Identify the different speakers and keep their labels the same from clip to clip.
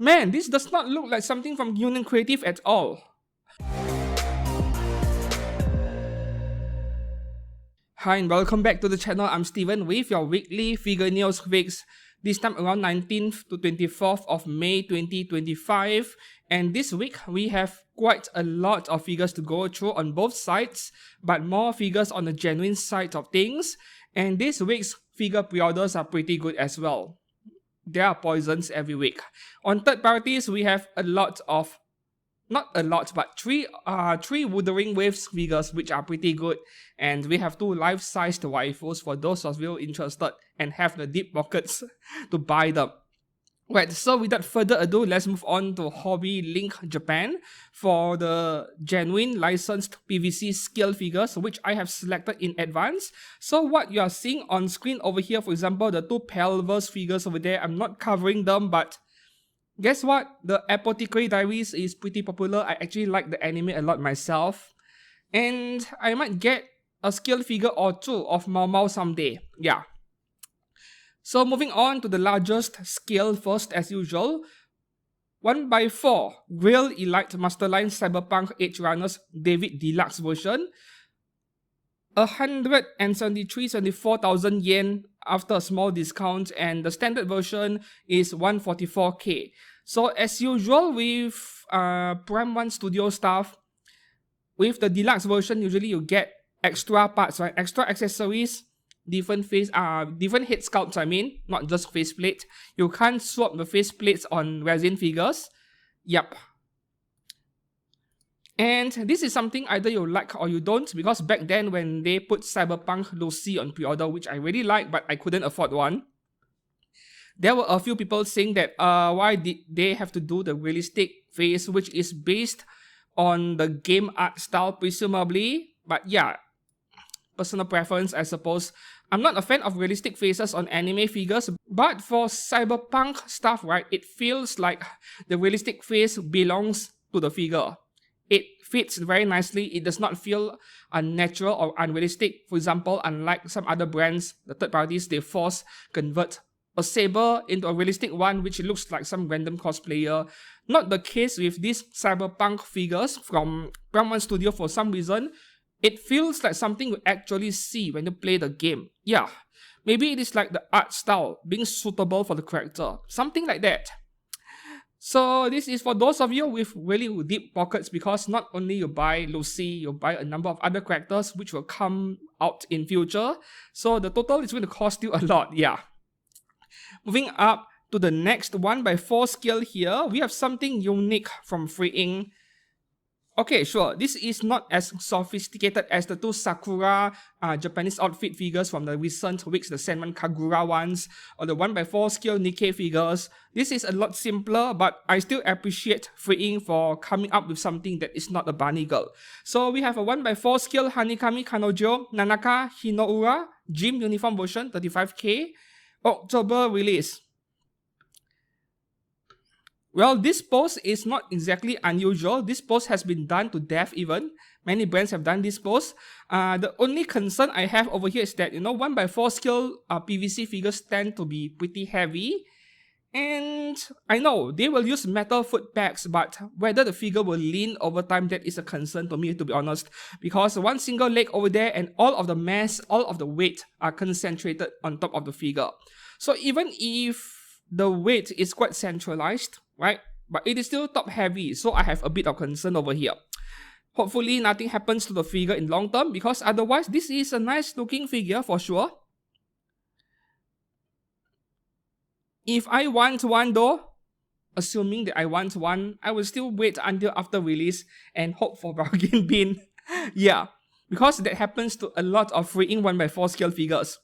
Speaker 1: Man, this does not look like something from Union Creative at all. Hi and welcome back to the channel. I'm Steven with your weekly figure news fix. This time around 19th to 24th of May 2025. And this week we have quite a lot of figures to go through on both sides, but more figures on the genuine side of things. And this week's figure pre-orders are pretty good as well. There are poisons every week. On third parties, we have a lot of, not a lot, but three Wuthering Waves figures which are pretty good. And we have 2 life-sized waifus for those of you interested and have the deep pockets to buy them. Right, so without further ado, let's move on to Hobby Link Japan for the genuine licensed PVC scale figures, which I have selected in advance. So what you are seeing on screen over here, for example, the 2 Pelverse figures over there, I'm not covering them, but guess what? The Apothecary Diaries is pretty popular. I actually like the anime a lot myself. And I might get a scale figure or 2 of Mau Mau someday. Yeah. So moving on to the largest scale first as usual. 1x4 Grail Elite Masterline Cyberpunk Edge Runners David Deluxe version. 174,000 yen after a small discount, and the standard version is 144k. So as usual with Prime 1 Studio stuff, with the deluxe version usually you get extra parts, right? Extra accessories, different different head sculpts, I mean, not just faceplate. You can't swap the faceplates on resin figures. Yep. And this is something either you like or you don't, because back then when they put Cyberpunk Lucy on pre-order, which I really like but I couldn't afford one, there were a few people saying that why did they have to do the realistic face, which is based on the game art style presumably. But yeah, personal preference, I suppose. I'm not a fan of realistic faces on anime figures, but for cyberpunk stuff, right, it feels like the realistic face belongs to the figure. It fits very nicely. It does not feel unnatural or unrealistic. For example, unlike some other brands, the third parties, they convert a saber into a realistic one which looks like some random cosplayer. Not the case with these cyberpunk figures from Prime 1 Studio for some reason. It feels like something you actually see when you play the game. Yeah, maybe it is like the art style being suitable for the character. Something like that. So this is for those of you with really deep pockets, because not only you buy Lucy, you buy a number of other characters which will come out in future. So the total is going to cost you a lot, yeah. Moving up to the next 1x4 scale here, we have something unique from Freeing. Okay, sure, this is not as sophisticated as the 2 Sakura Japanese outfit figures from the recent weeks, the Senman Kagura ones, or the 1x4 scale Nikke figures. This is a lot simpler, but I still appreciate Freeing for coming up with something that is not a bunny girl. So we have a 1x4 scale Hanikami Kanojo Nanaka Hinoura Gym Uniform version, 35k, October release. Well, this pose is not exactly unusual. This pose has been done to death even. Many brands have done this pose. The only concern I have over here is that, 1x4 scale PVC figures tend to be pretty heavy. And I know they will use metal foot pegs, but whether the figure will lean over time, that is a concern to me, to be honest. Because one single leg over there and all of the mass, all of the weight are concentrated on top of the figure. So even if the weight is quite centralized, right? But it is still top heavy, so I have a bit of concern over here. Hopefully nothing happens to the figure in long term, because otherwise this is a nice looking figure for sure. If I want one though, assuming that I want one, I will still wait until after release and hope for bargain bin. Yeah, because that happens to a lot of Freeing 1x4 scale figures.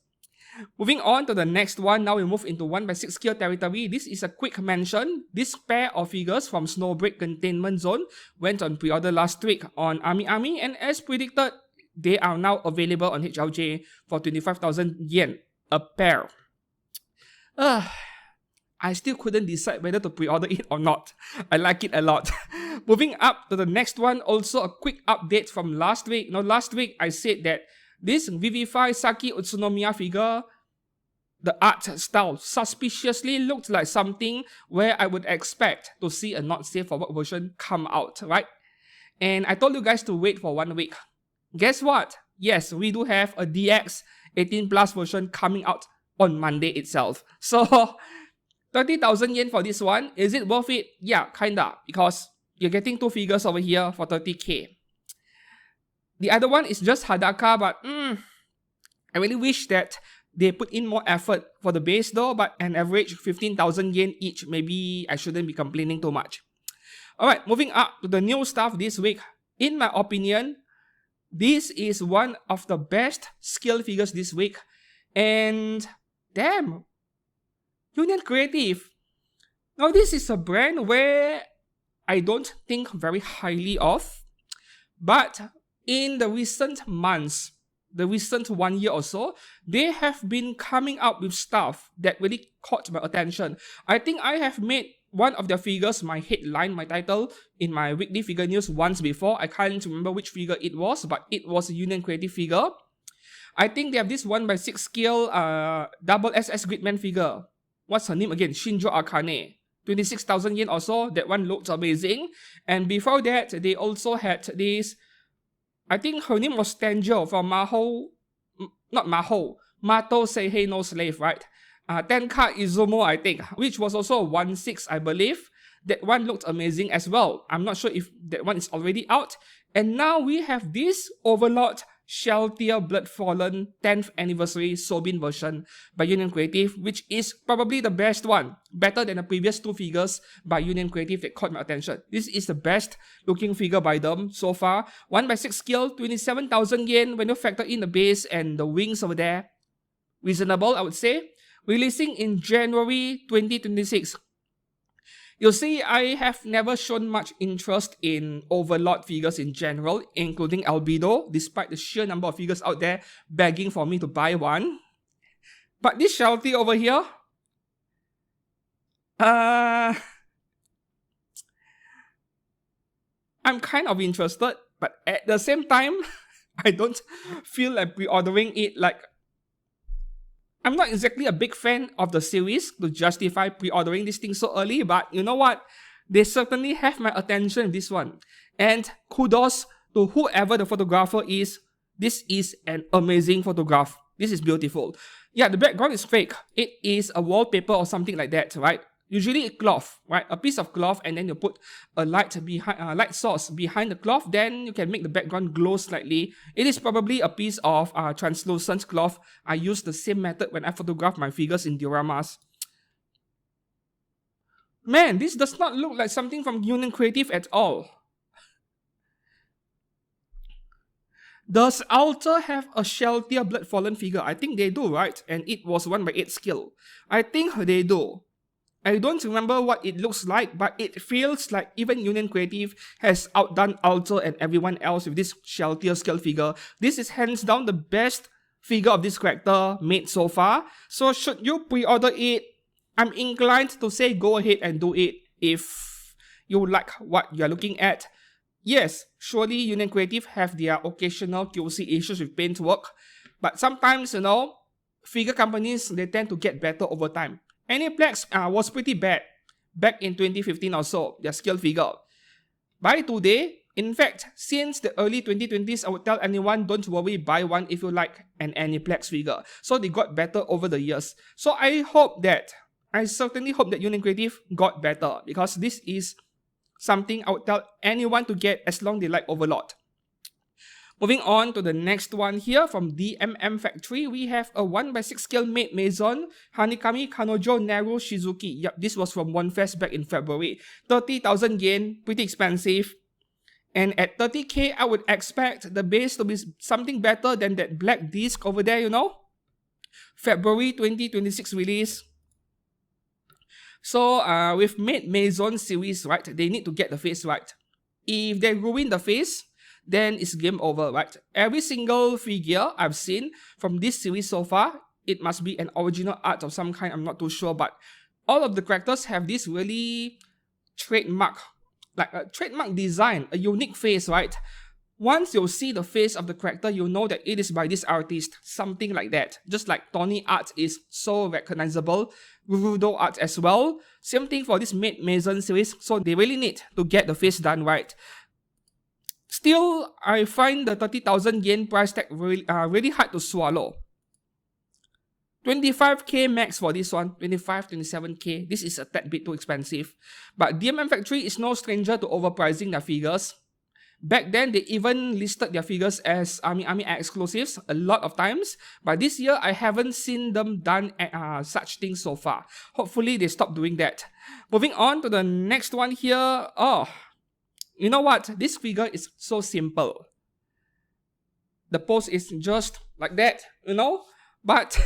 Speaker 1: Moving on to the next one, now we move into 1x6 scale territory. This is a quick mention. This pair of figures from Snowbreak Containment Zone went on pre-order last week on AmiAmi, and as predicted, they are now available on HLJ for 25,000 yen a pair. I still couldn't decide whether to pre-order it or not. I like it a lot. Moving up to the next one, also a quick update from last week. Last week I said that this Vivify Saki Utsunomiya figure, the art style suspiciously looked like something where I would expect to see a not safe for work version come out, right? And I told you guys to wait for 1 week. Guess what? Yes, we do have a DX 18 plus version coming out on Monday itself. So 30,000 yen for this one. Is it worth it? Yeah, kinda, because you're getting 2 figures over here for 30k. The other one is just Hadaka, but I really wish that they put in more effort for the base though, but an average 15,000 yen each, maybe I shouldn't be complaining too much. Alright, moving up to the new stuff this week. In my opinion, this is one of the best skill figures this week. And damn, Union Creative. Now this is a brand where I don't think very highly of, but in the recent months, the recent 1 year or so, they have been coming up with stuff that really caught my attention. I think I have made one of their figures my headline, my title, in my weekly figure news once before. I can't remember which figure it was, but it was a Union Creative figure. I think they have this 1/6 scale double SS Gridman figure. What's her name again? Shinjo Akane. 26,000 yen or so. That one looked amazing. And before that, they also had this, I think her name was Tanjo from Maho, not Maho, Mato Seihei no Slave, right? Tenka Izumo, I think, which was also a 1/6, I believe. That one looked amazing as well. I'm not sure if that one is already out. And now we have this Overlord Shalltear Bloodfallen 10th Anniversary Sobin version by Union Creative, which is probably the best one. Better than the previous 2 figures by Union Creative that caught my attention. This is the best looking figure by them so far. 1/6 scale, 27,000 yen when you factor in the base and the wings over there. Reasonable, I would say. Releasing in January 2026. You see, I have never shown much interest in Overlord figures in general, including Albedo, despite the sheer number of figures out there begging for me to buy one. But this Shalltear over here, I'm kind of interested, but at the same time, I don't feel like pre-ordering it. Like, I'm not exactly a big fan of the series to justify pre-ordering this thing so early, but you know what? They certainly have my attention in this one. And kudos to whoever the photographer is. This is an amazing photograph. This is beautiful. Yeah, the background is fake. It is a wallpaper or something like that, right? Usually a cloth, right? A piece of cloth, and then you put a light light source behind the cloth. Then you can make the background glow slightly. It is probably a piece of translucent cloth. I use the same method when I photograph my figures in dioramas. Man, this does not look like something from Union Creative at all. Does Alter have a Shalltear Bloodfallen figure? I think they do, right? And it was 1/8 scale. I think they do. I don't remember what it looks like, but it feels like even Union Creative has outdone Alter and everyone else with this Shalltear scale figure. This is hands down the best figure of this character made so far. So should you pre-order it, I'm inclined to say go ahead and do it if you like what you're looking at. Yes, surely Union Creative have their occasional QC issues with paintwork, but sometimes, you know, figure companies, they tend to get better over time. Aniplex was pretty bad back in 2015 or so, their scale figure. By today, in fact, since the early 2020s, I would tell anyone, don't worry, buy one if you like an Aniplex figure. So they got better over the years. So I certainly hope that Union Creative got better, because this is something I would tell anyone to get as long as they like Overlord. Moving on to the next one here from DMM Factory, we have a 1/6 scale made Maison, Hanikami Kanojo Naru Shizuki. Yep, this was from One Fest back in February. 30,000 yen, pretty expensive. And at 30k, I would expect the base to be something better than that black disc over there, you know? February 2026 release. So, with Made Maison series, right, they need to get the face right. If they ruin the face, then it's game over, right? Every single figure I've seen from this series so far, it must be an original art of some kind, I'm not too sure, but all of the characters have this really trademark, like a trademark design, a unique face, right? Once you see the face of the character, you know that it is by this artist, something like that. Just like Tony art is so recognizable, Rudo art as well. Same thing for this Maid Mason series, so they really need to get the face done right. Still, I find the 30,000 yen price tag really hard to swallow. 25k max for this one, 25, 27k. This is a tad bit too expensive. But DMM Factory is no stranger to overpricing their figures. Back then, they even listed their figures as Army exclusives a lot of times. But this year, I haven't seen them done such things so far. Hopefully, they stop doing that. Moving on to the next one here. Oh, you know what? This figure is so simple. The pose is just like that, you know? But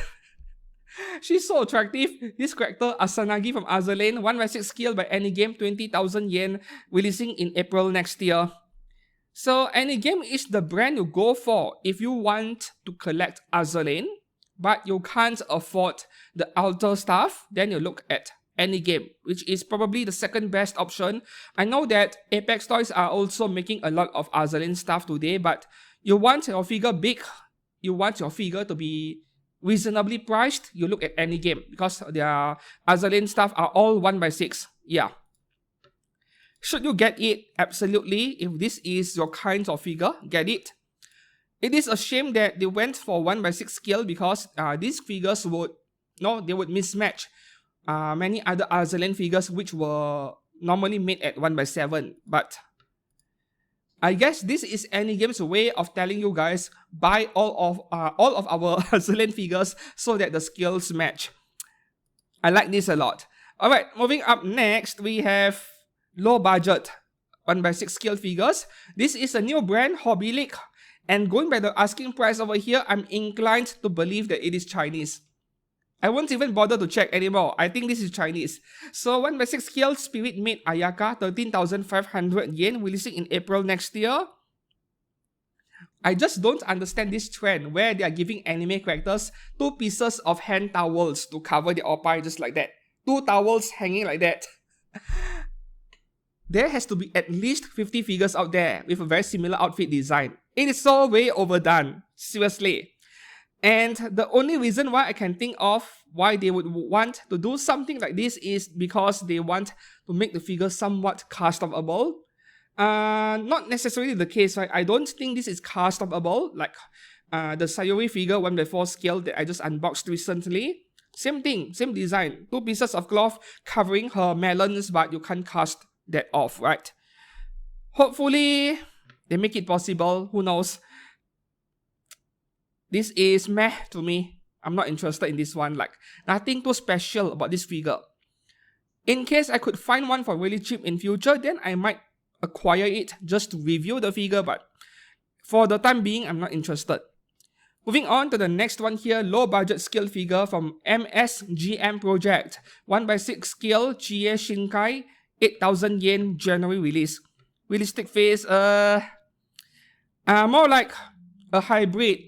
Speaker 1: she's so attractive. This character, Asanagi from Azur Lane, 1/6 skill by Anigame, 20,000 yen, releasing in April next year. So Anigame is the brand you go for if you want to collect Azur Lane, but you can't afford the altar stuff, then you look at Anigame, which is probably the second best option. I know that Apex Toys are also making a lot of Azur Lane stuff today, but you want your figure big, you want your figure to be reasonably priced, you look at Anigame because their Azur Lane stuff are all 1/6. Yeah. Should you get it? Absolutely. If this is your kind of figure, get it. It is a shame that they went for 1/6 scale because these figures would mismatch many other Azur Lane figures which were normally made at 1/7. But I guess this is Anygame's way of telling you guys buy all of our Azur Lane figures so that the scales match. I like this a lot. Alright, moving up next, we have low budget 1/6 scale figures. This is a new brand, Hobby League. And going by the asking price over here, I'm inclined to believe that it is Chinese. I won't even bother to check anymore. I think this is Chinese. So 1/6 scale Spirit Maid Ayaka, 13,500 yen, releasing in April next year. I just don't understand this trend where they are giving anime characters 2 pieces of hand towels to cover their oppai just like that. 2 towels hanging like that. There has to be at least 50 figures out there with a very similar outfit design. It is so way overdone. Seriously. And the only reason why I can think of why they would want to do something like this is because they want to make the figure somewhat customable. Not necessarily the case, right? I don't think this is customable, like the Sayuri figure 1/4 scale that I just unboxed recently. Same thing, same design. 2 pieces of cloth covering her melons, but you can't cast that off, right? Hopefully, they make it possible. Who knows? This is meh to me. I'm not interested in this one. Like, nothing too special about this figure. In case I could find one for really cheap in future, then I might acquire it just to review the figure. But for the time being, I'm not interested. Moving on to the next one here, low budget scale figure from MSGM Project. 1/6 scale Chie Shinkai, 8,000 yen, January release. Realistic face, more like a hybrid.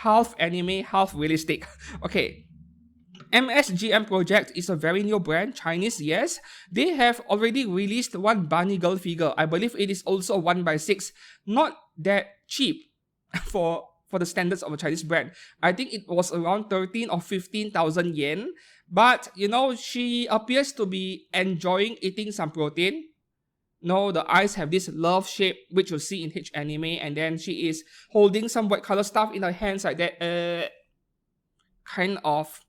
Speaker 1: Half anime, half realistic. Okay. MSGM Project is a very new brand, Chinese, yes. They have already released one bunny girl figure. I believe it is also 1/6. Not that cheap for the standards of a Chinese brand. I think it was around 13 or 15,000 yen. But, you know, she appears to be enjoying eating some protein. No, the eyes have this love shape, which you'll see in H anime, and then she is holding some white color stuff in her hands like that. Kind of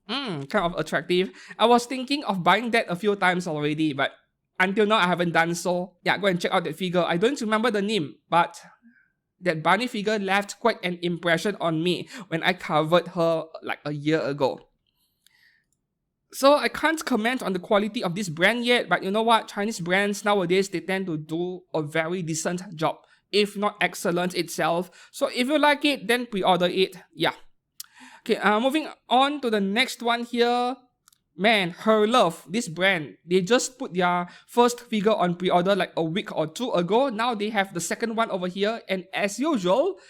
Speaker 1: attractive. I was thinking of buying that a few times already, but until now I haven't done so. Yeah, go and check out that figure. I don't remember the name, but that bunny figure left quite an impression on me when I covered her like a year ago. So I can't comment on the quality of this brand yet, but you know what? Chinese brands nowadays, they tend to do a very decent job, if not excellent itself. So if you like it, then pre-order it. Yeah. Okay, moving on to the next one here. Man, Her Love, this brand, they just put their first figure on pre-order like a week or 2 ago. Now they have the second one over here. And as usual,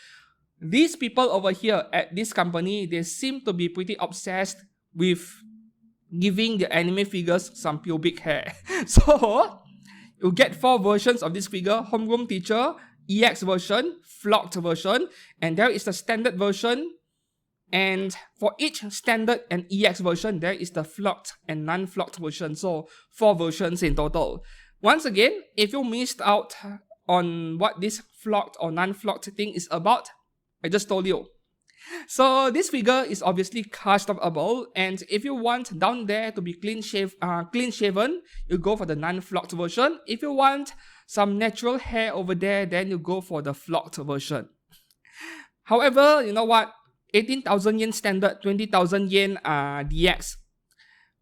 Speaker 1: these people over here at this company, they seem to be pretty obsessed with giving the anime figures some pubic hair. So, you get 4 versions of this figure. Homeroom Teacher, EX version, flocked version, and there is the standard version. And for each standard and EX version, there is the flocked and non-flocked version. So 4 versions in total. Once again, if you missed out on what this flocked or non-flocked thing is about, I just told you. So this figure is obviously customable, and if you want down there to be clean shaven, you go for the non-flocked version. If you want some natural hair over there, then you go for the flocked version. However, you know what? 18,000 yen standard, 20,000 yen DX.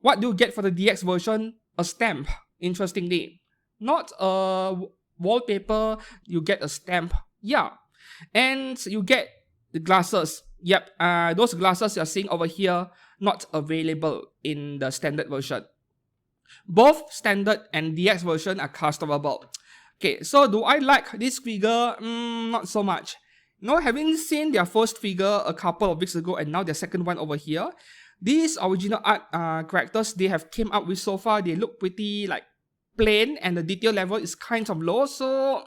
Speaker 1: What do you get for the DX version? A stamp, interestingly. Not a wallpaper, you get a stamp. Yeah. And you get the glasses. Yep, those glasses you're seeing over here, not available in the standard version. Both standard and DX version are customable. Okay, so do I like this figure? Not so much. Having seen their first figure a couple of weeks ago and now their second one over here, these original art characters they have came up with so far, they look pretty like plain and the detail level is kind of low, so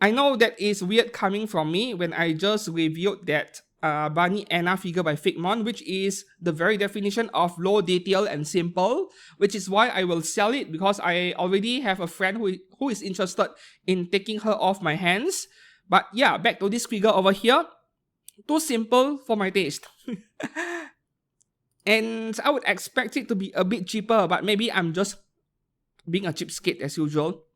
Speaker 1: I know that is weird coming from me when I just reviewed that Bunny Anna figure by Figmon, which is the very definition of low detail and simple, which is why I will sell it because I already have a friend who is interested in taking her off my hands. But yeah, back to this figure over here. Too simple for my taste. And I would expect it to be a bit cheaper, but maybe I'm just being a cheapskate as usual.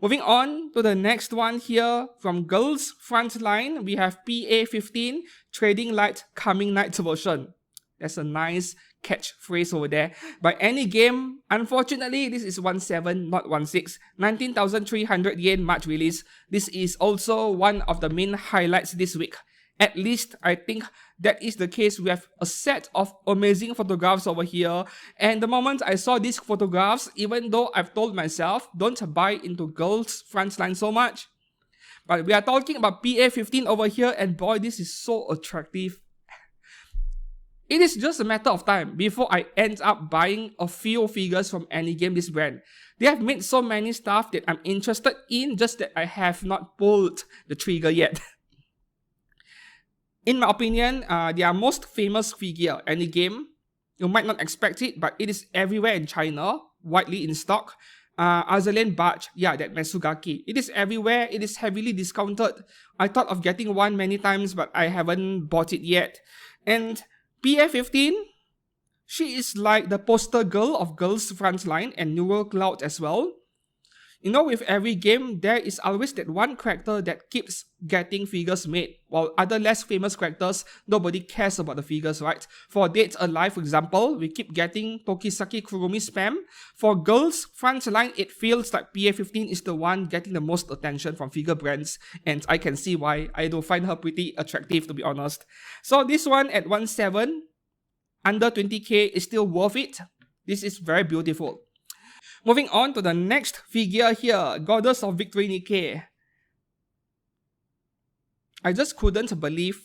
Speaker 1: Moving on to the next one here from Girls Frontline, we have PA15 Trading Light Coming Night version. That's a nice catchphrase over there. By any game, unfortunately, this is 17, not 16. 19,300 yen March release. This is also one of the main highlights this week. At least, I think that is the case. We have a set of amazing photographs over here. And the moment I saw these photographs, even though I've told myself, don't buy into Girls Frontline so much. But we are talking about PA15 over here, and boy, this is so attractive. It is just a matter of time before I end up buying a few figures from any game this brand. They have made so many stuff that I'm interested in, just that I have not pulled the trigger yet. In my opinion, their most famous figure, any game, you might not expect it, but it is everywhere in China, widely in stock. Azur Lane Badge, yeah, that Mesugaki. It is everywhere, it is heavily discounted. I thought of getting one many times, but I haven't bought it yet. And PA15, she is like the poster girl of Girls Frontline and New World Cloud as well. With every game, there is always that one character that keeps getting figures made, while other less famous characters, nobody cares about the figures, right? For Dead Alive, for example, we keep getting Tokisaki Kurumi spam. For Girls Frontline, it feels like PA15 is the one getting the most attention from figure brands, and I can see why. I do find her pretty attractive, to be honest. So this one at 17, under 20k is still worth it. This is very beautiful. Moving on to the next figure here, Goddess of Victory Nikke. I just couldn't believe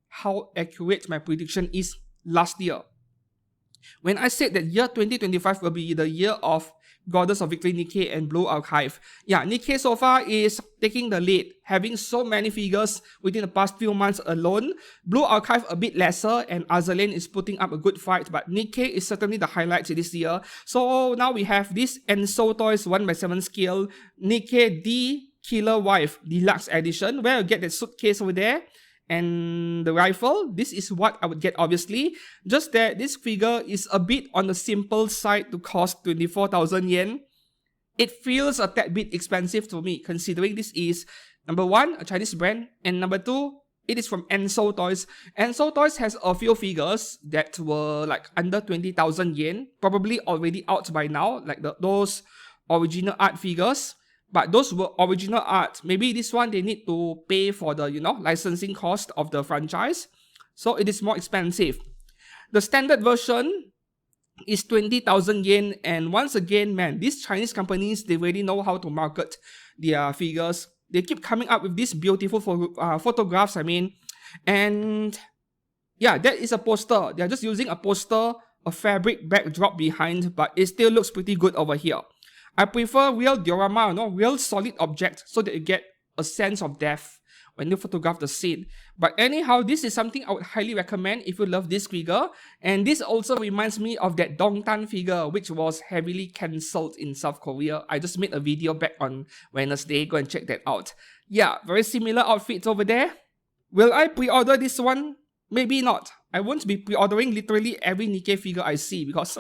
Speaker 1: how accurate my prediction is last year. When I said that year 2025 will be the year of Goddess of Victory Nikke and Blue Archive. Yeah, Nikke so far is taking the lead, having so many figures within the past few months alone. Blue Archive a bit lesser, and Azur Lane is putting up a good fight, but Nikke is certainly the highlight this year. So now we have this Enso Toys 1x7 scale Nikke D Killer Wife Deluxe Edition, where you get that suitcase over there. And the rifle, this is what I would get obviously. Just that this figure is a bit on the simple side to cost 24,000 yen. It feels a tad bit expensive to me, considering this is, number one, a Chinese brand, and number two, it is from Enso Toys. Enso Toys has a few figures that were like under 20,000 yen, probably already out by now, like those original art figures. But those were original art. Maybe this one they need to pay for the, licensing cost of the franchise. So it is more expensive. The standard version is 20,000 yen. And once again, man, these Chinese companies, they really know how to market their figures. They keep coming up with these beautiful photographs, And yeah, that is a poster. They're just using a poster, a fabric backdrop behind, but it still looks pretty good over here. I prefer real diorama, real solid object, so that you get a sense of depth when you photograph the scene. But anyhow, this is something I would highly recommend if you love this figure. And this also reminds me of that Dongtan figure, which was heavily cancelled in South Korea. I just made a video back on Wednesday. Go and check that out. Yeah, very similar outfits over there. Will I pre-order this one? Maybe not. I won't be pre-ordering literally every Nikke figure I see because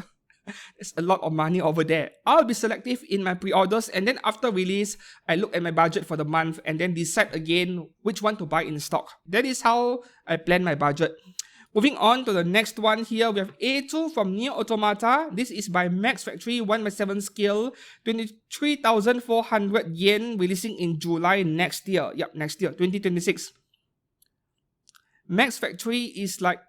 Speaker 1: there's a lot of money over there. I'll be selective in my pre-orders, and then after release, I look at my budget for the month and then decide again which one to buy in stock. That is how I plan my budget. Moving on to the next one here, we have A2 from NieR Automata. This is by Max Factory, 1/7 scale, 23,400 yen, releasing in July next year. Yep, next year, 2026. Max Factory is like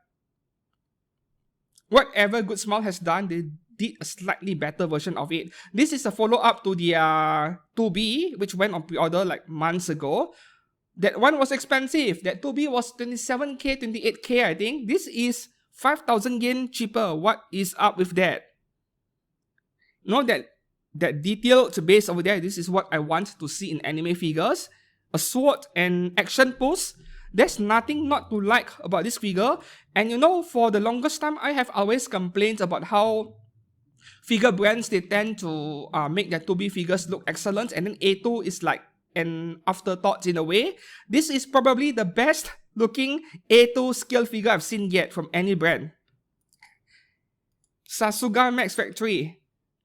Speaker 1: whatever Good Smile has done, they did a slightly better version of it. This is a follow-up to the 2B, which went on pre-order like months ago. That one was expensive. That 2B was 27k, 28k, I think. This is 5,000 yen cheaper. What is up with that? You know that detailed base over there, this is what I want to see in anime figures. A sword and action pose. There's nothing not to like about this figure. And you know, for the longest time, I have always complained about how figure brands, they tend to make their 2B figures look excellent, and then A2 is like an afterthought in a way. This is probably the best looking A2 scale figure I've seen yet from any brand. Sasuga Max Factory.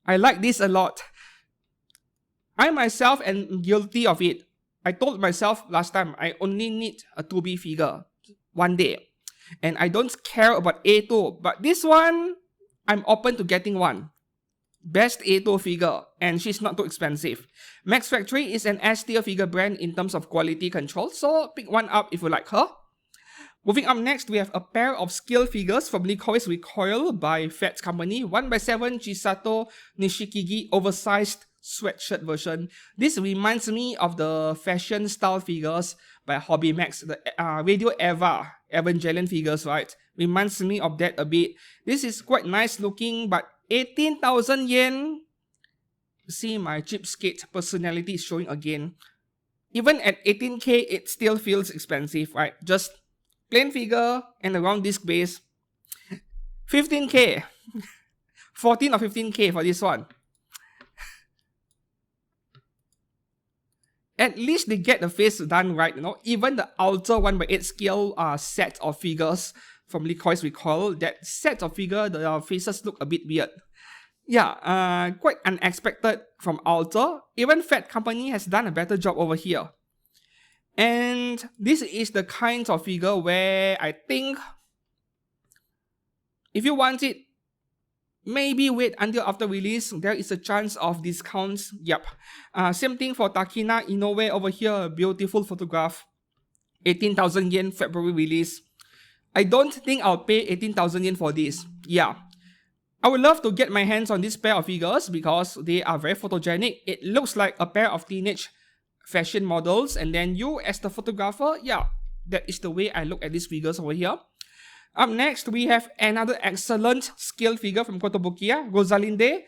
Speaker 1: I like this a lot. I myself am guilty of it. I told myself last time, I only need a 2B figure one day. And I don't care about A2. But this one, I'm open to getting one. Best A2 figure. And she's not too expensive. Max Factory is an S-tier figure brand in terms of quality control. So pick one up if you like her. Moving up next, we have a pair of scale figures from Lycoris Recoil by Fat Company. 1/7 Chisato Nishikigi oversized sweatshirt version. This reminds me of the fashion style figures by Hobby Max, the Radio Eva Evangelion figures, right? Reminds me of that a bit. This is quite nice looking, but 18,000 yen. See, my cheapskate personality is showing again. Even at 18k, it still feels expensive, right? Just plain figure and a round disc base. 15k. 14 or 15k for this one. At least they get the face done right, you know. Even the outer 1/8 scale set of figures from Lycoris Recoil, that set of figure, the faces look a bit weird. Yeah, quite unexpected from outer. Even Fat Company has done a better job over here. And this is the kind of figure where I think if you want it, maybe wait until after release. There is a chance of discounts. Yep. Same thing for Takina Inoue over here. Beautiful photograph. 18,000 yen February release. I don't think I'll pay 18,000 yen for this. Yeah. I would love to get my hands on this pair of figures because they are very photogenic. It looks like a pair of teenage fashion models. And then you as the photographer, yeah, that is the way I look at these figures over here. Up next, we have another excellent scale figure from Kotobukiya, Rosalinde.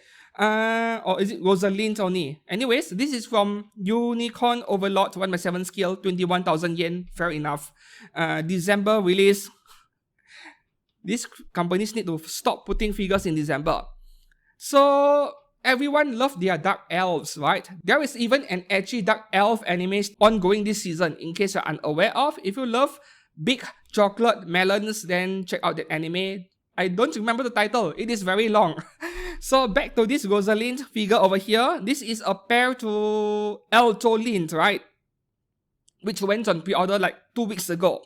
Speaker 1: Or is it Rosalind only? Anyways, this is from Unicorn Overlord 1/7 scale, 21,000 yen. Fair enough. December release. These companies need to stop putting figures in December. So, everyone loves their Dark Elves, right? There is even an edgy Dark Elf anime ongoing this season, in case you're unaware of. If you love big chocolate melons, then check out that anime. I don't remember the title. It is very long. So back to this Rosalind figure over here. This is a pair to Eltolind, right? Which went on pre-order like 2 weeks ago.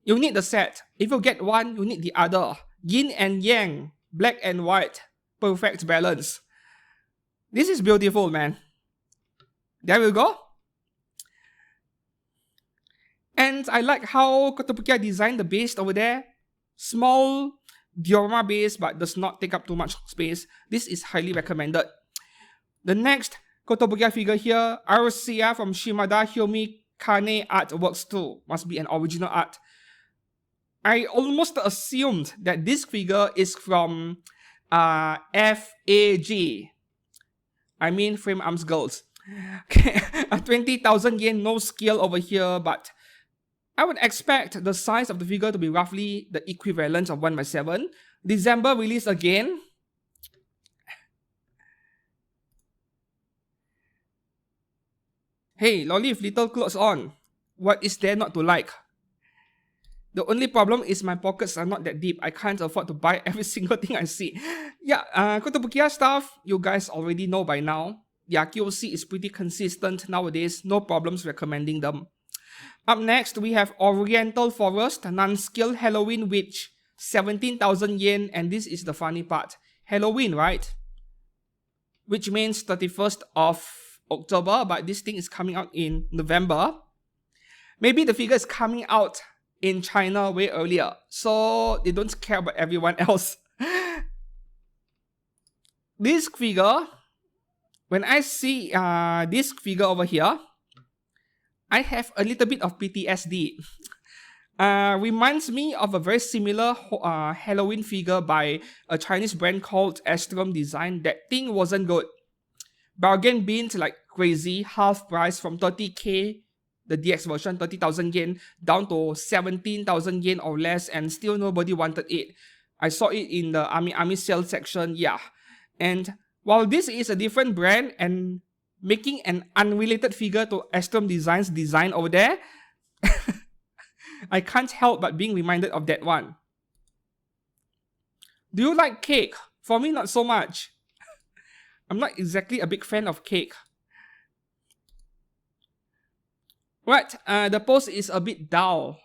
Speaker 1: You need the set. If you get one, you need the other. Yin and Yang. Black and white. Perfect balance. This is beautiful, man. There we go. And I like how Kotobukiya designed the base over there. Small diorama base, but does not take up too much space. This is highly recommended. The next Kotobukiya figure here, Arcia from Shimada Hyomi Kane Artworks 2. Must be an original art. I almost assumed that this figure is from FAG. I mean Frame Arms Girls. Okay, a 20,000 yen, no skill over here, but I would expect the size of the figure to be roughly the equivalent of 1/7. December release again. Hey, Lolly, little clothes on. What is there not to like? The only problem is my pockets are not that deep. I can't afford to buy every single thing I see. Yeah, Kotobukiya stuff, you guys already know by now. Yeah, QC is pretty consistent nowadays. No problems recommending them. Up next, we have Oriental Forest, non-skill Halloween Witch. 17,000 yen, and this is the funny part. Halloween, right? Which means 31st of October, but this thing is coming out in November. Maybe the figure is coming out in China way earlier, so they don't care about everyone else. This figure, when I see this figure over here, I have a little bit of PTSD. Reminds me of a very similar Halloween figure by a Chinese brand called Astrum Design. That thing wasn't good. Bargain bins like crazy, half price from 30k, the DX version, 30,000 yen, down to 17,000 yen or less, and still nobody wanted it. I saw it in the Army sale section, yeah. And while this is a different brand and making an unrelated figure to Astrum Design's design over there, I can't help but being reminded of that one. Do you like cake? For me, not so much. I'm not exactly a big fan of cake. Right, the post is a bit dull.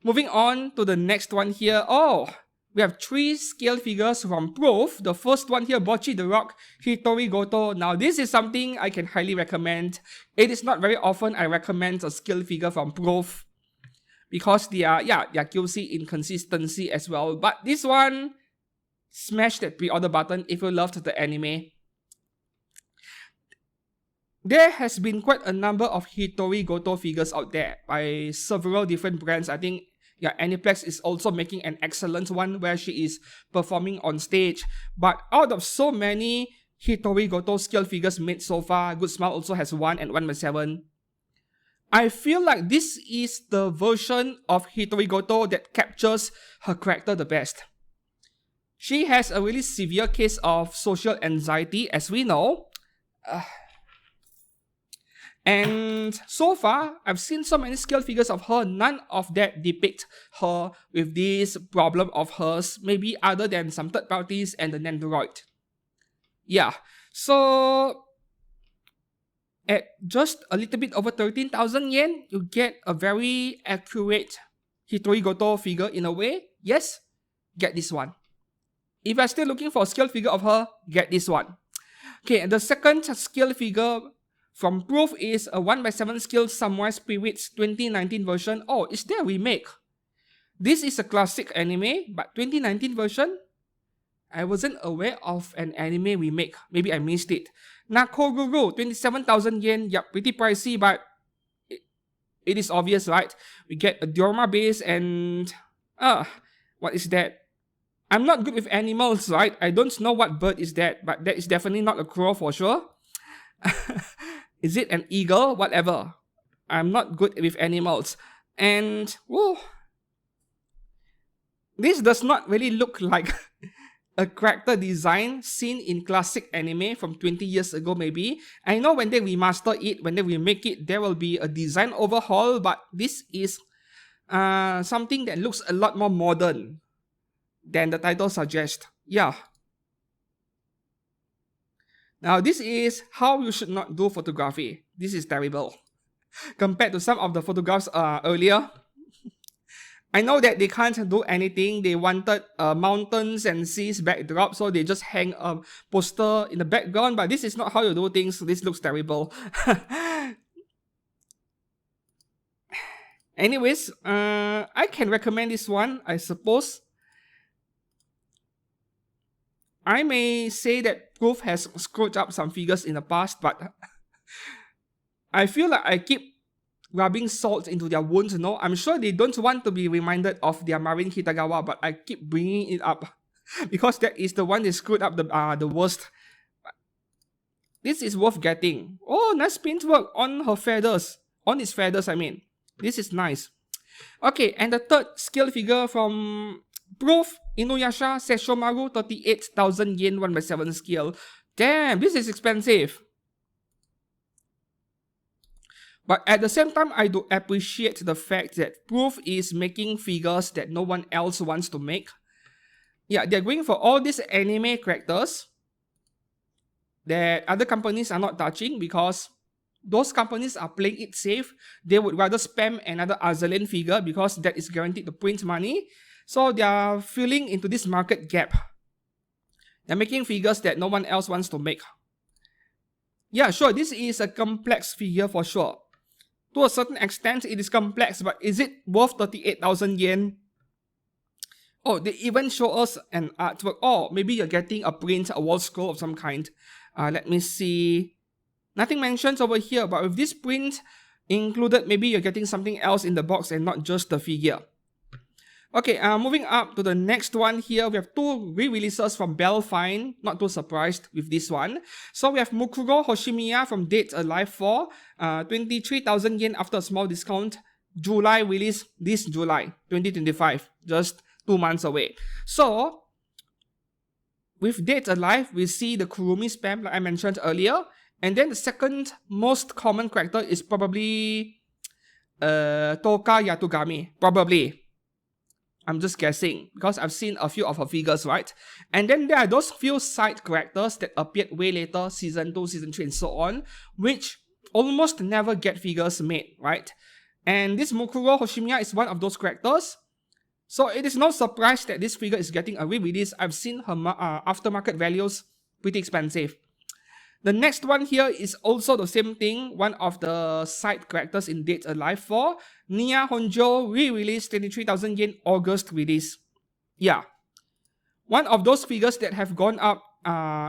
Speaker 1: Moving on to the next one here. Oh, we have 3 scale figures from Proof. The first one here, Bocchi the Rock, Hitori Goto. Now, this is something I can highly recommend. It is not very often I recommend a scale figure from Proof, because they are QC inconsistency as well. But this one, smash that pre-order button if you loved the anime. There has been quite a number of Hitori Goto figures out there by several different brands. I think Aniplex is also making an excellent one where she is performing on stage. But out of so many Hitori Goto scale figures made so far, Good Smile also has one and 1/7. I feel like this is the version of Hitori Goto that captures her character the best. She has a really severe case of social anxiety, as we know. And so far, I've seen so many scale figures of her, none of that depict her with this problem of hers, maybe other than some third parties and the Nendoroid. Yeah, so at just a little bit over 13,000 yen, you get a very accurate Hitori Goto figure in a way. Yes, get this one. If you're still looking for a scale figure of her, get this one. Okay, and the second scale figure from Proof is a 1/7 scale Samurai Spirits 2019 version. Oh, is there a remake? This is a classic anime, but 2019 version? I wasn't aware of an anime remake. Maybe I missed it. Nakoguru, 27,000 yen. Yep, pretty pricey, but it is obvious, right? We get a diorama base and... what is that? I'm not good with animals, right? I don't know what bird is that, but that is definitely not a crow for sure. Is it an eagle? Whatever. I'm not good with animals. And, whoa. This does not really look like a character design seen in classic anime from 20 years ago maybe. I know when they remaster it, when they remake it, there will be a design overhaul, but this is something that looks a lot more modern than the title suggests. Yeah. Now, this is how you should not do photography. This is terrible. Compared to some of the photographs earlier, I know that they can't do anything. They wanted mountains and seas backdrop, so they just hang a poster in the background, but this is not how you do things. This looks terrible. Anyways, I can recommend this one, I suppose. I may say that Proof has screwed up some figures in the past, but I feel like I keep rubbing salt into their wounds, you know. I'm sure they don't want to be reminded of their Marin Kitagawa, but I keep bringing it up because that is the one they screwed up the worst. This is worth getting. Oh, nice paintwork on her feathers. On its feathers, I mean. This is nice. Okay, and the third skill figure from Proof Inuyasha Sesshomaru, 38,000 yen, 1/7 skill. Damn, this is expensive. But at the same time, I do appreciate the fact that Proof is making figures that no one else wants to make. Yeah, they're going for all these anime characters that other companies are not touching because those companies are playing it safe. They would rather spam another Azur Lane figure because that is guaranteed to print money. So they are filling into this market gap. They're making figures that no one else wants to make. Yeah, sure, this is a complex figure for sure. To a certain extent, it is complex, but is it worth 38,000 yen? Oh, they even show us an artwork. Oh, maybe you're getting a print, a wall scroll of some kind. Let me see. Nothing mentions over here, but with this print included, maybe you're getting something else in the box and not just the figure. Okay, moving up to the next one here, we have two re-releases from Belle Fine. Not too surprised with this one. So we have Mukuro Hoshimiya from Dead Alive 4, 23,000 yen after a small discount. July release, this July 2025, just 2 months away. So with Dead Alive, we see the Kurumi spam like I mentioned earlier. And then the second most common character is probably Toka Yatogami. Probably. I'm just guessing because I've seen a few of her figures, right? And then there are those few side characters that appeared way later, Season 2, Season 3 and so on, which almost never get figures made, right? And this Mukuro Hoshimiya is one of those characters. So it is no surprise that this figure is getting a re-release. I've seen her aftermarket values pretty expensive. The next one here is also the same thing, one of the side characters in Dead Alive 4. NieR Honjo re-release, 23,000 yen, August release. Yeah. One of those figures that have gone up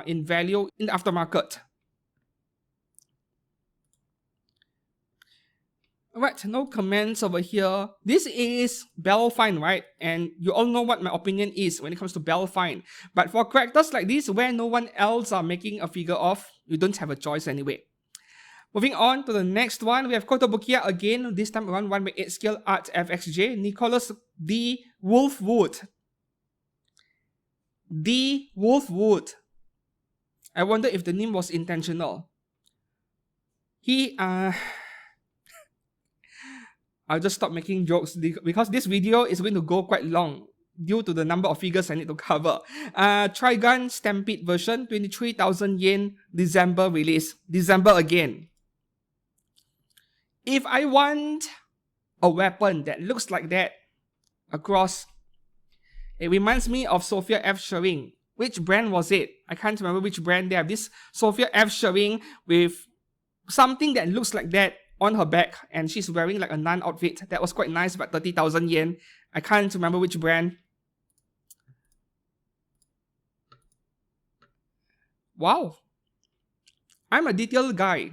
Speaker 1: in value in the aftermarket. Alright, no comments over here. This is Belle Fine, right? And you all know what my opinion is when it comes to Belle Fine. But for characters like this, where no one else are making a figure of, you don't have a choice anyway. Moving on to the next one, we have Kotobukiya again, this time around 1/8 scale Art FXJ, Nicholas D. Wolfwood. D. Wolfwood. I wonder if the name was intentional. I'll just stop making jokes because this video is going to go quite long due to the number of figures I need to cover. Trigun Stampede version, 23,000 yen, December release. December again. If I want a weapon that looks like that across, it reminds me of Sophia F. Shering. Which brand was it? I can't remember which brand. They have this Sophia F. Shering with something that looks like that on her back, and she's wearing like a nun outfit. That was quite nice, but 30,000 yen. I can't remember which brand. Wow. I'm a detail guy.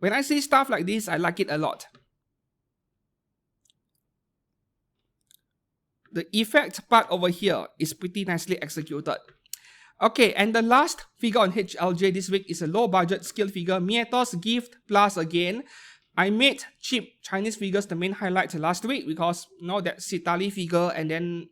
Speaker 1: When I see stuff like this, I like it a lot. The effect part over here is pretty nicely executed. Okay, and the last figure on HLJ this week is a low budget skill figure, Mieto's Gift Plus again. I made cheap Chinese figures the main highlight last week because you know that Citali figure and then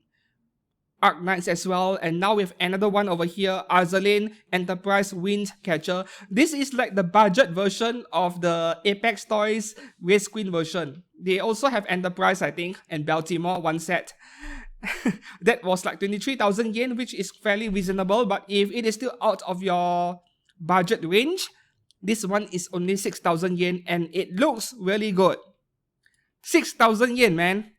Speaker 1: Arknights as well, and now we have another one over here, Azur Lane Enterprise Wind Catcher. This is like the budget version of the Apex Toys Race Queen version. They also have Enterprise, I think, and Baltimore, one set. That was like 23,000 yen, which is fairly reasonable, but if it is still out of your budget range, this one is only 6,000 yen and it looks really good. 6,000 yen, man.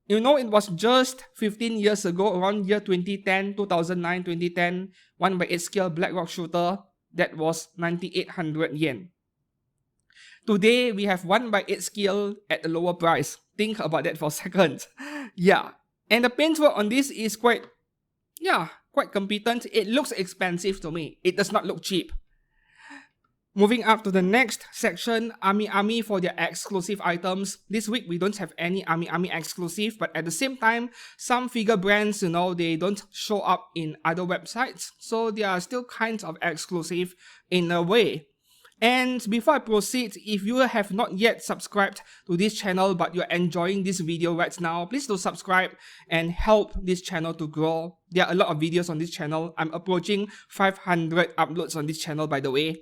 Speaker 1: You know, it was just 15 years ago, around year 2010, 2009, 2010, 1/8 scale Blackrock shooter, that was 9,800 yen. Today, we have 1/8 scale at a lower price. Think about that for a second. Yeah. And the paintwork on this is quite competent. It looks expensive to me. It does not look cheap. Moving up to the next section, Ami for their exclusive items. This week we don't have any Ami exclusive, but at the same time, some figure brands, they don't show up in other websites, so they are still kind of exclusive in a way. And before I proceed, if you have not yet subscribed to this channel but you're enjoying this video right now, please do subscribe and help this channel to grow. There are a lot of videos on this channel. I'm approaching 500 uploads on this channel, by the way.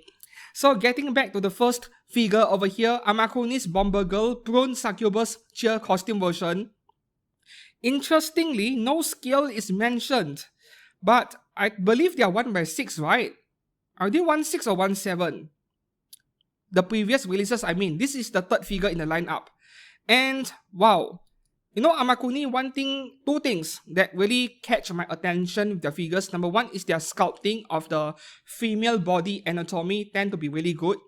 Speaker 1: So getting back to the first figure over here, Amakuni's Bomber Girl Prone Succubus cheer costume version. Interestingly, no scale is mentioned, but I believe they are 1/6, right? Are they 1/6 or 1/7? The previous releases, I mean. This is the third figure in the lineup. And wow, Amakuni, two things that really catch my attention with the figures. Number one is their sculpting of the female body anatomy tend to be really good.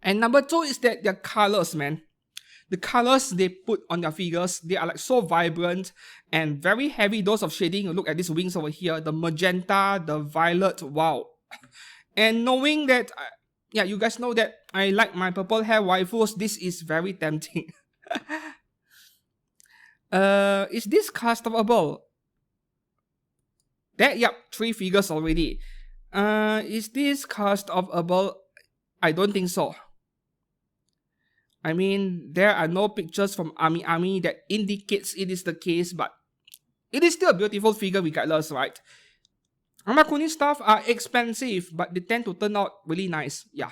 Speaker 1: And number two is that their colors, man. The colors they put on their figures, they are like so vibrant and very heavy dose of shading. Look at these wings over here, the magenta, the violet, wow. And knowing that, you guys know that I like my purple hair waifus, this is very tempting. Is this customable? Yep, 3 figures already. Is this customable? I don't think so. I mean, there are no pictures from Ami that indicates it is the case, but it is still a beautiful figure regardless, right? Amakuni stuff are expensive, but they tend to turn out really nice. Yeah.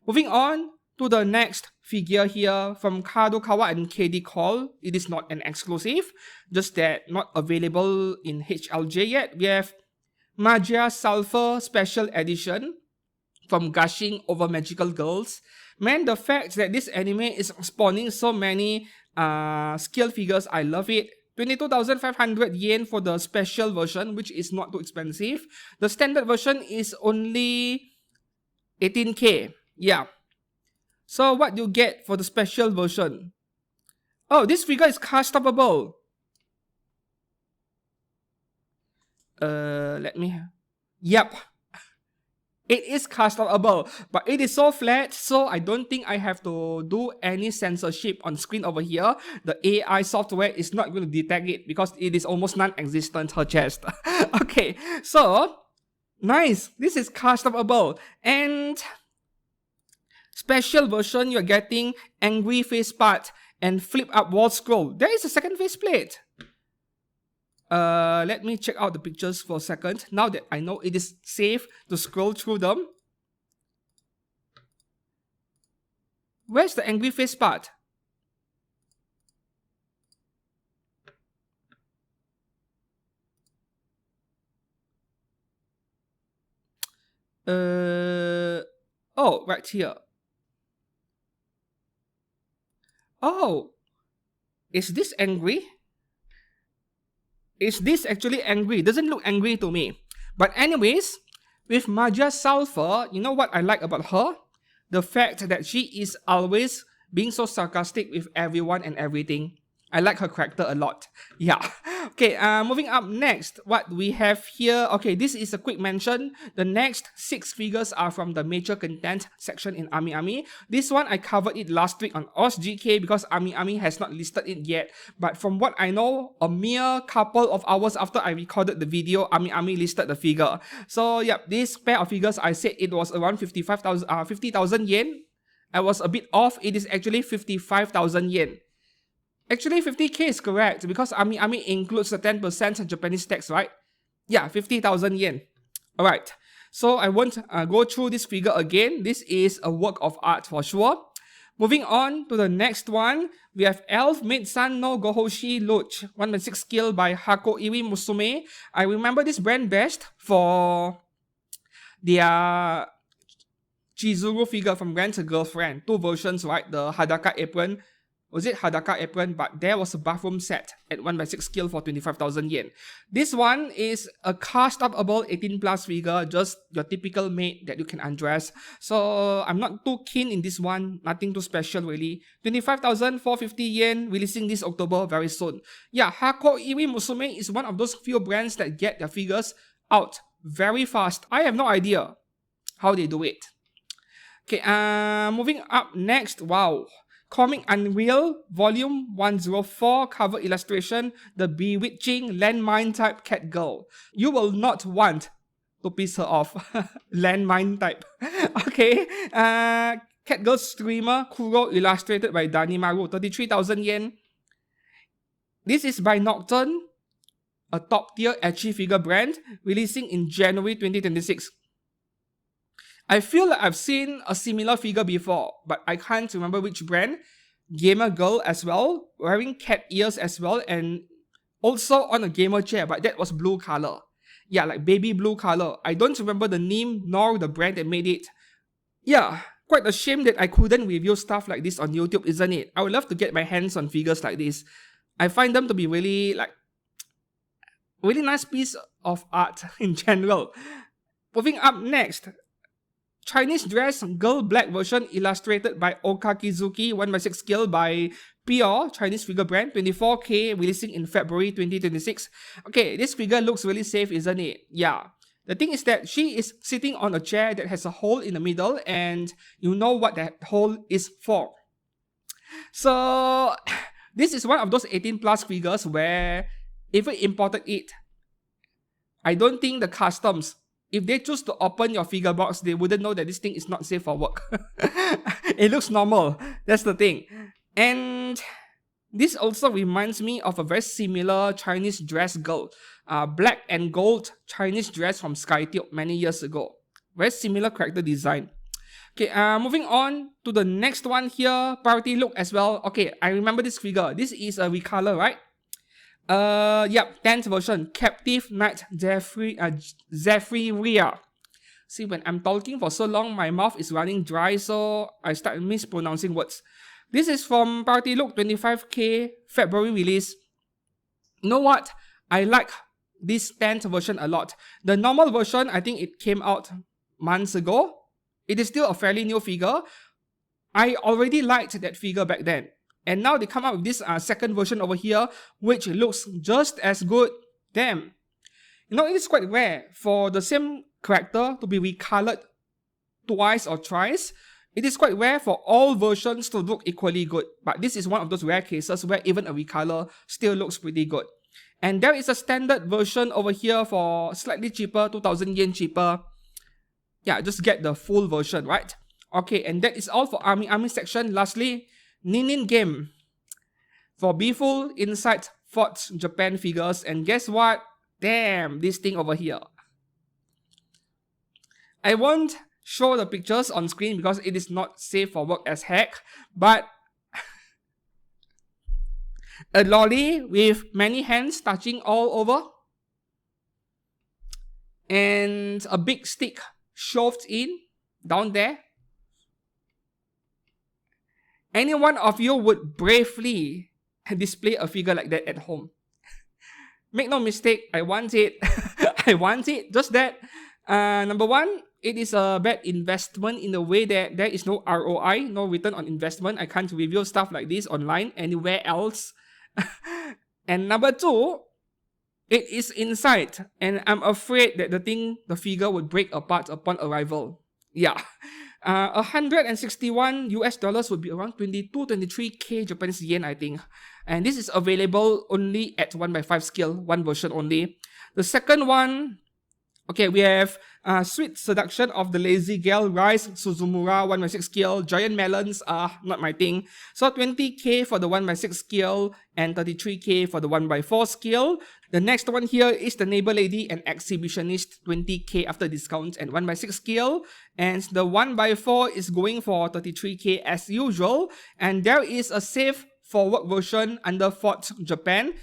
Speaker 1: Moving on to the next figure here from Kadokawa and KD Call. It is not an exclusive, just that not available in HLJ yet. We have Magia Sulfur Special Edition from Gushing Over Magical Girls. Man, the fact that this anime is spawning so many scale figures, I love it. 22,500 yen for the special version, which is not too expensive. The standard version is only 18k. Yeah. So what do you get for the special version? Oh, this figure is customable. Yep. It is customable, but it is so flat, so I don't think I have to do any censorship on screen over here. The AI software is not going to detect it because it is almost non-existent, her chest. Okay, so, nice. This is customable. And special version, you're getting angry facepart and flip up wall scroll. There is a second faceplate. Let me check out the pictures for a second. Now that I know it is safe to scroll through them. Where's the angry face part? Oh, right here. Oh, is this angry? Is this actually angry? It doesn't look angry to me. But anyways, with Magia Sulfur, you know what I like about her? The fact that she is always being so sarcastic with everyone and everything. I like her character a lot. Yeah. Okay, moving up next, what we have here. Okay, this is a quick mention. The next 6 figures are from the major content section in Ami. This one, I covered it last week on OSGK because Ami has not listed it yet. But from what I know, a mere couple of hours after I recorded the video, Ami listed the figure. So, yep, this pair of figures, I said it was around 50,000 yen. I was a bit off. It is actually 55,000 yen. Actually, 50k is correct because Ami includes the 10% Japanese tax, right? Yeah, 50,000 yen. Alright, so I won't go through this figure again. This is a work of art for sure. Moving on to the next one, we have Elf Maid-san no Gohoshi Luch, 1/6 skill by Hako Iwi Musume. I remember this brand best for their Chizuru figure from Rent a Girlfriend. 2 versions, right? The Hadaka apron. Was it Hadaka apron? But there was a bathroom set at 1/6 skill for 25,000 yen. This one is a cast-upable 18 plus figure, just your typical maid that you can undress. So I'm not too keen in this one, nothing too special really. 25,450 yen, releasing this October very soon. Yeah, Hako Iwi Musume is one of those few brands that get their figures out very fast. I have no idea how they do it. Okay, moving up next, wow. Comic Unreal, Volume 104, cover illustration, the bewitching landmine type cat girl. You will not want to piss her off. Landmine type. Okay, cat girl streamer, Kuro, illustrated by Danimaru, 33,000 yen. This is by Nocturne, a top tier ecchi figure brand, releasing in January 2026. I feel like I've seen a similar figure before, but I can't remember which brand. Gamer girl as well, wearing cat ears as well, and also on a gamer chair, but that was blue color. Yeah, like baby blue color. I don't remember the name nor the brand that made it. Yeah, quite a shame that I couldn't review stuff like this on YouTube, isn't it? I would love to get my hands on figures like this. I find them to be really nice piece of art in general. Moving up next, Chinese dress girl black version illustrated by Okakizuki, 1x6 scale by Pure, Chinese figure brand, 24K, releasing in February 2026. Okay, this figure looks really safe, isn't it? Yeah. The thing is that she is sitting on a chair that has a hole in the middle, and you know what that hole is for. So, this is one of those 18 plus figures where if we imported it, I don't think the customs, if they choose to open your figure box, they wouldn't know that this thing is not safe for work. It looks normal. That's the thing. And this also reminds me of a very similar Chinese dress girl. Black and gold Chinese dress from Skytube many years ago. Very similar character design. Okay, moving on to the next one here. Party look as well. Okay, I remember this figure. This is a recolor, right? Yep, 10th version, Captive Knight Zephyria. See, when I'm talking for so long, my mouth is running dry, so I start mispronouncing words. This is from Party Look, 25K, February release. You know what? I like this 10th version a lot. The normal version, I think it came out months ago. It is still a fairly new figure. I already liked that figure back then. And now they come up with this second version over here, which looks just as good. Damn. You know, it is quite rare for the same character to be recolored twice or thrice. It is quite rare for all versions to look equally good. But this is one of those rare cases where even a recolor still looks pretty good. And there is a standard version over here for slightly cheaper, 2,000 yen cheaper. Yeah, just get the full version, right? Okay, and that is all for Army section. Lastly, Nin game for Beeful Inside Fort Japan figures, and guess what? Damn, this thing over here. I won't show the pictures on screen because it is not safe for work as heck, but a lolly with many hands touching all over, and a big stick shoved in down there. Any one of you would bravely display a figure like that at home. Make no mistake, I want it. I want it. Just that, number one, it is a bad investment in the way that there is no ROI, no return on investment. I can't review stuff like this online anywhere else. And number two, it is inside, and I'm afraid that the figure would break apart upon arrival. Yeah. 161 US dollars would be around 22-23k Japanese yen, I think. And this is available only at 1x5 scale, one version only. The second one, okay, we have Sweet Seduction of the Lazy Gal, Rise Suzumura, 1x6 scale. Giant Melons, not my thing. So 20k for the 1x6 scale and 33k for the 1x4 scale. The next one here is the Neighbor Lady and Exhibitionist, 20k after discounts and 1x6 scale. And the 1x4 is going for 33k as usual. And there is a safe for work version under Fort Japan.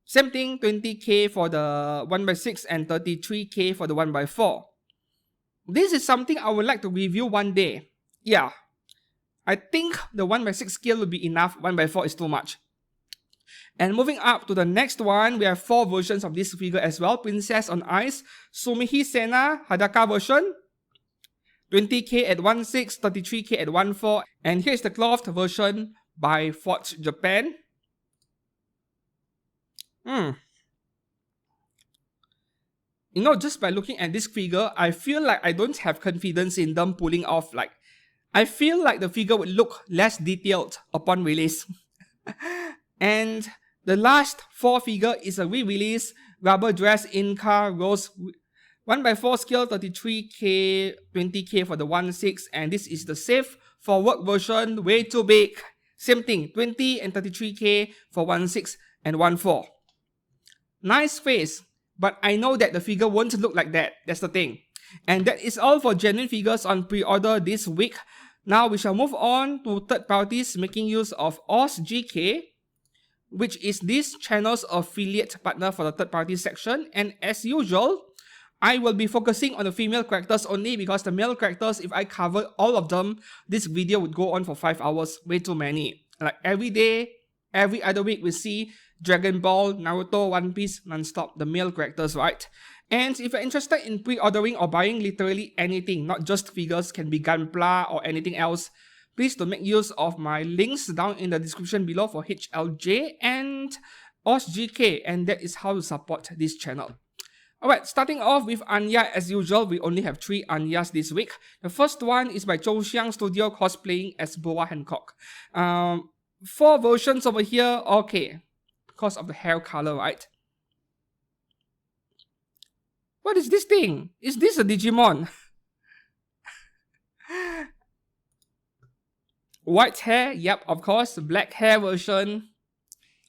Speaker 1: Same thing, 20k for the 1x6 and 33k for the 1x4. This is something I would like to review one day. Yeah, I think the 1x6 scale will be enough, 1x4 is too much. And moving up to the next one, we have 4 versions of this figure as well. Princess on Ice, Sumihi Sena, Hadaka version. 20k at 1.6, 33k at 1.4. And here's the clothed version by Fort Japan. You know, just by looking at this figure, I feel like I don't have confidence in them pulling off like I feel like the figure would look less detailed upon release. And the last 4 figure is a re-release rubber dress in-car rose 1x4 scale 33k 20k for the 1.6, and this is the safe for work version, way too big. Same thing, 20 and 33k for 1.6 and 1.4. Nice face, but I know that the figure won't look like that. That's the thing. And that is all for genuine figures on pre-order this week. Now we shall move on to third parties making use of OzGK, which is this channel's affiliate partner for the third party section. And as usual, I will be focusing on the female characters only, because the male characters, if I cover all of them, this video would go on for 5 hours, way too many. Like every day, every other week, we see Dragon Ball, Naruto, One Piece, non-stop, the male characters, right? And if you're interested in pre-ordering or buying literally anything, not just figures, can be Gunpla or anything else, please do make use of my links down in the description below for HLJ and OzGK, and that is how to support this channel. Alright, starting off with Anya as usual, we only have 3 Anyas this week. The first one is by Zhouxiang Studio cosplaying as Boa Hancock. 4 versions over here, okay, because of the hair color, right? What is this thing? Is this a Digimon? White hair, yep, of course. Black hair version.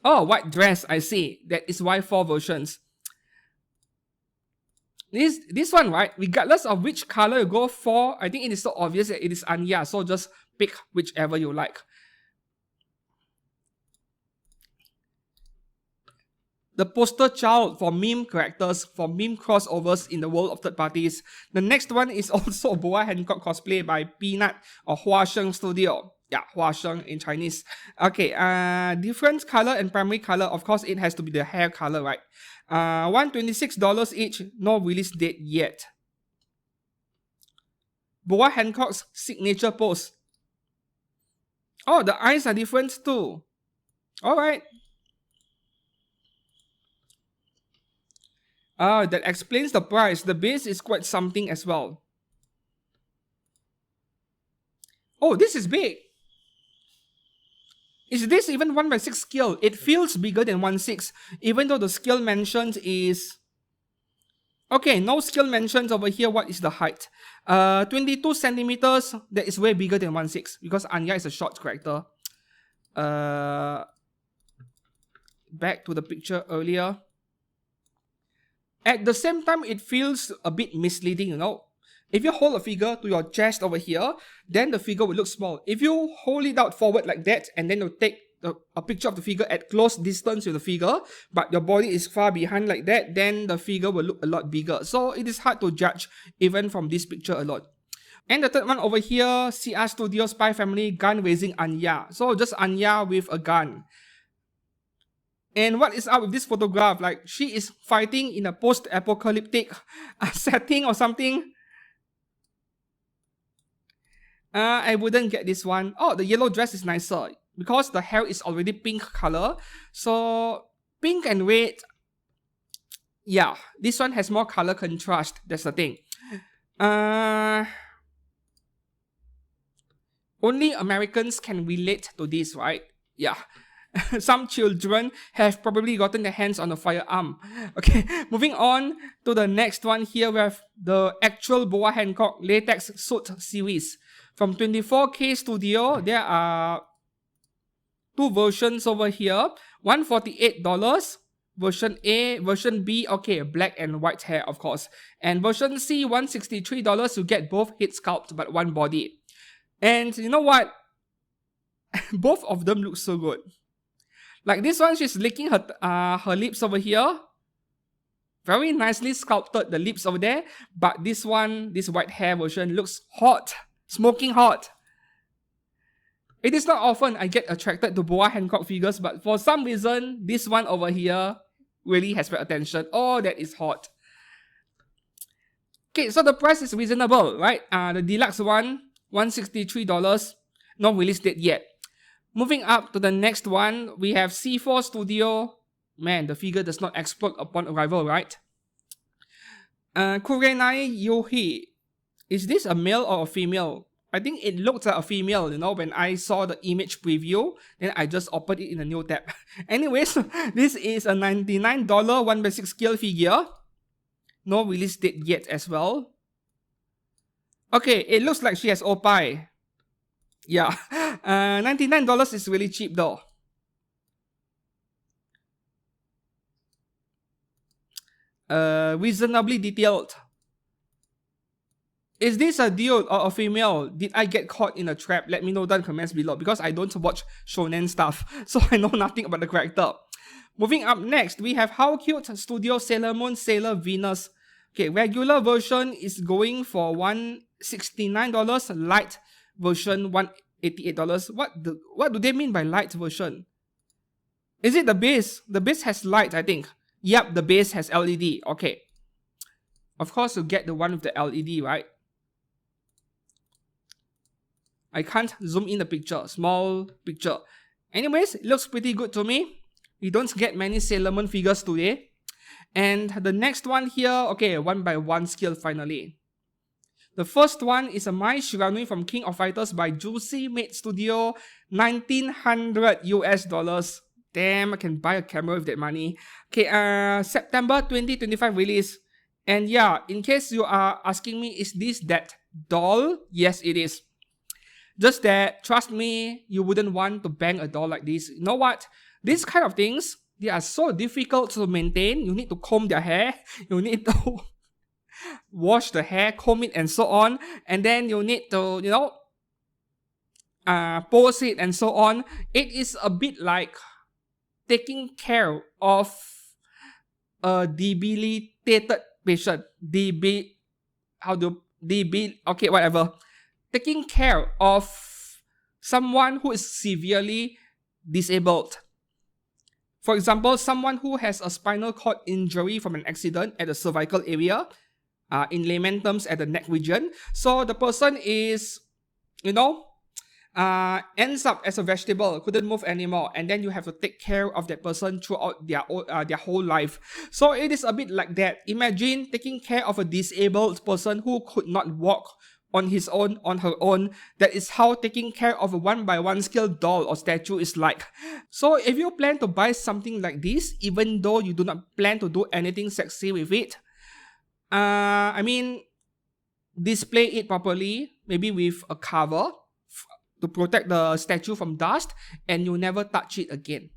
Speaker 1: Oh, white dress, I see. That is why 4 versions. This one, right? Regardless of which color you go for, I think it is so obvious that it is Anya, so just pick whichever you like. The poster child for meme characters, for meme crossovers in the world of third parties. The next one is also Boa Hancock cosplay by Peanut or Hua Sheng Studio. Yeah, Hua Sheng in Chinese. Okay, different color and primary color. Of course, it has to be the hair color, right? $126 each, no release date yet. Boa Hancock's signature pose. Oh, the eyes are different too. Alright. That explains the price. The base is quite something as well. Oh, this is big. Is this even 1x6 scale? It feels bigger than 1.6, even though the scale mentioned is... Okay, no scale mentions over here. What is the height? 22 centimeters. That is way bigger than 1.6, because Anya is a short character. Back to the picture earlier. At the same time, it feels a bit misleading, you know. If you hold a figure to your chest over here, then the figure will look small. If you hold it out forward like that, and then you take a picture of the figure at close distance with the figure, but your body is far behind like that, then the figure will look a lot bigger. So it is hard to judge even from this picture alone. And the third one over here, CR Studio Spy Family gun raising Anya. So just Anya with a gun. And what is up with this photograph? Like, she is fighting in a post-apocalyptic setting or something. I wouldn't get this one. Oh, the yellow dress is nicer, because the hair is already pink color. So, pink and red. Yeah, this one has more color contrast. That's the thing. Only Americans can relate to this, right? Yeah. Some children have probably gotten their hands on a firearm. Okay, moving on to the next one here. We have the actual Boa Hancock latex suit series. From 24K Studio, there are 2 versions over here. $148, version A, version B, okay, black and white hair, of course. And version C, $163, you get both head sculpt but one body. And you know what? Both of them look so good. Like this one, she's licking her lips over here. Very nicely sculpted, the lips over there. But this one, this white hair version, looks hot. Smoking hot. It is not often I get attracted to Boa Hancock figures, but for some reason, this one over here really has my attention. Oh, that is hot. Okay, so the price is reasonable, right? The deluxe one, $163. No release date yet. Moving up to the next one, we have C4 Studio. Man, the figure does not explode upon arrival, right? Kurenai Yohi. Is this a male or a female? I think it looked like a female, you know, when I saw the image preview. Then I just opened it in a new tab. Anyways, this is a $99 1/6 scale figure. No release date yet as well. Okay, it looks like she has Opie. Yeah, $99 is really cheap though. Reasonably detailed. Is this a dude or a female? Did I get caught in a trap? Let me know down in the comments below, because I don't watch shonen stuff, so I know nothing about the character. Moving up next, we have How Cute Studio Sailor Moon Sailor Venus. Okay, regular version is going for $169, light version $188. What do they mean by light version? Is it the base? The base has light, I think. Yep, the base has LED. Okay. Of course, you get the one with the LED, right? I can't zoom in the picture. Small picture. Anyways, it looks pretty good to me. We don't get many Sailor Moon figures today. And the next one here, okay, 1x1 scale finally. The first one is a Mai Shiranui from King of Fighters by Juicy Made Studio, $1,900. Damn, I can buy a camera with that money. Okay, September 2025 release. And yeah, in case you are asking me, is this that doll? Yes, it is. Just that, trust me, you wouldn't want to bang a doll like this. You know what? These kind of things, they are so difficult to maintain. You need to comb their hair. You need to wash the hair, comb it, and so on. And then you need to, you know, pose it and so on. It is a bit like taking care of a debilitated patient. Okay, whatever. Taking care of someone who is severely disabled. For example, someone who has a spinal cord injury from an accident at the cervical area, in layman terms at the neck region. So the person is, you know, ends up as a vegetable, couldn't move anymore, and then you have to take care of that person throughout their whole life. So it is a bit like that. Imagine taking care of a disabled person who could not walk on his own, on her own. That is how taking care of a 1x1 scale doll or statue is like. So if you plan to buy something like this, even though you do not plan to do anything sexy with it, I mean, display it properly, maybe with a cover to protect the statue from dust, and you never touch it again.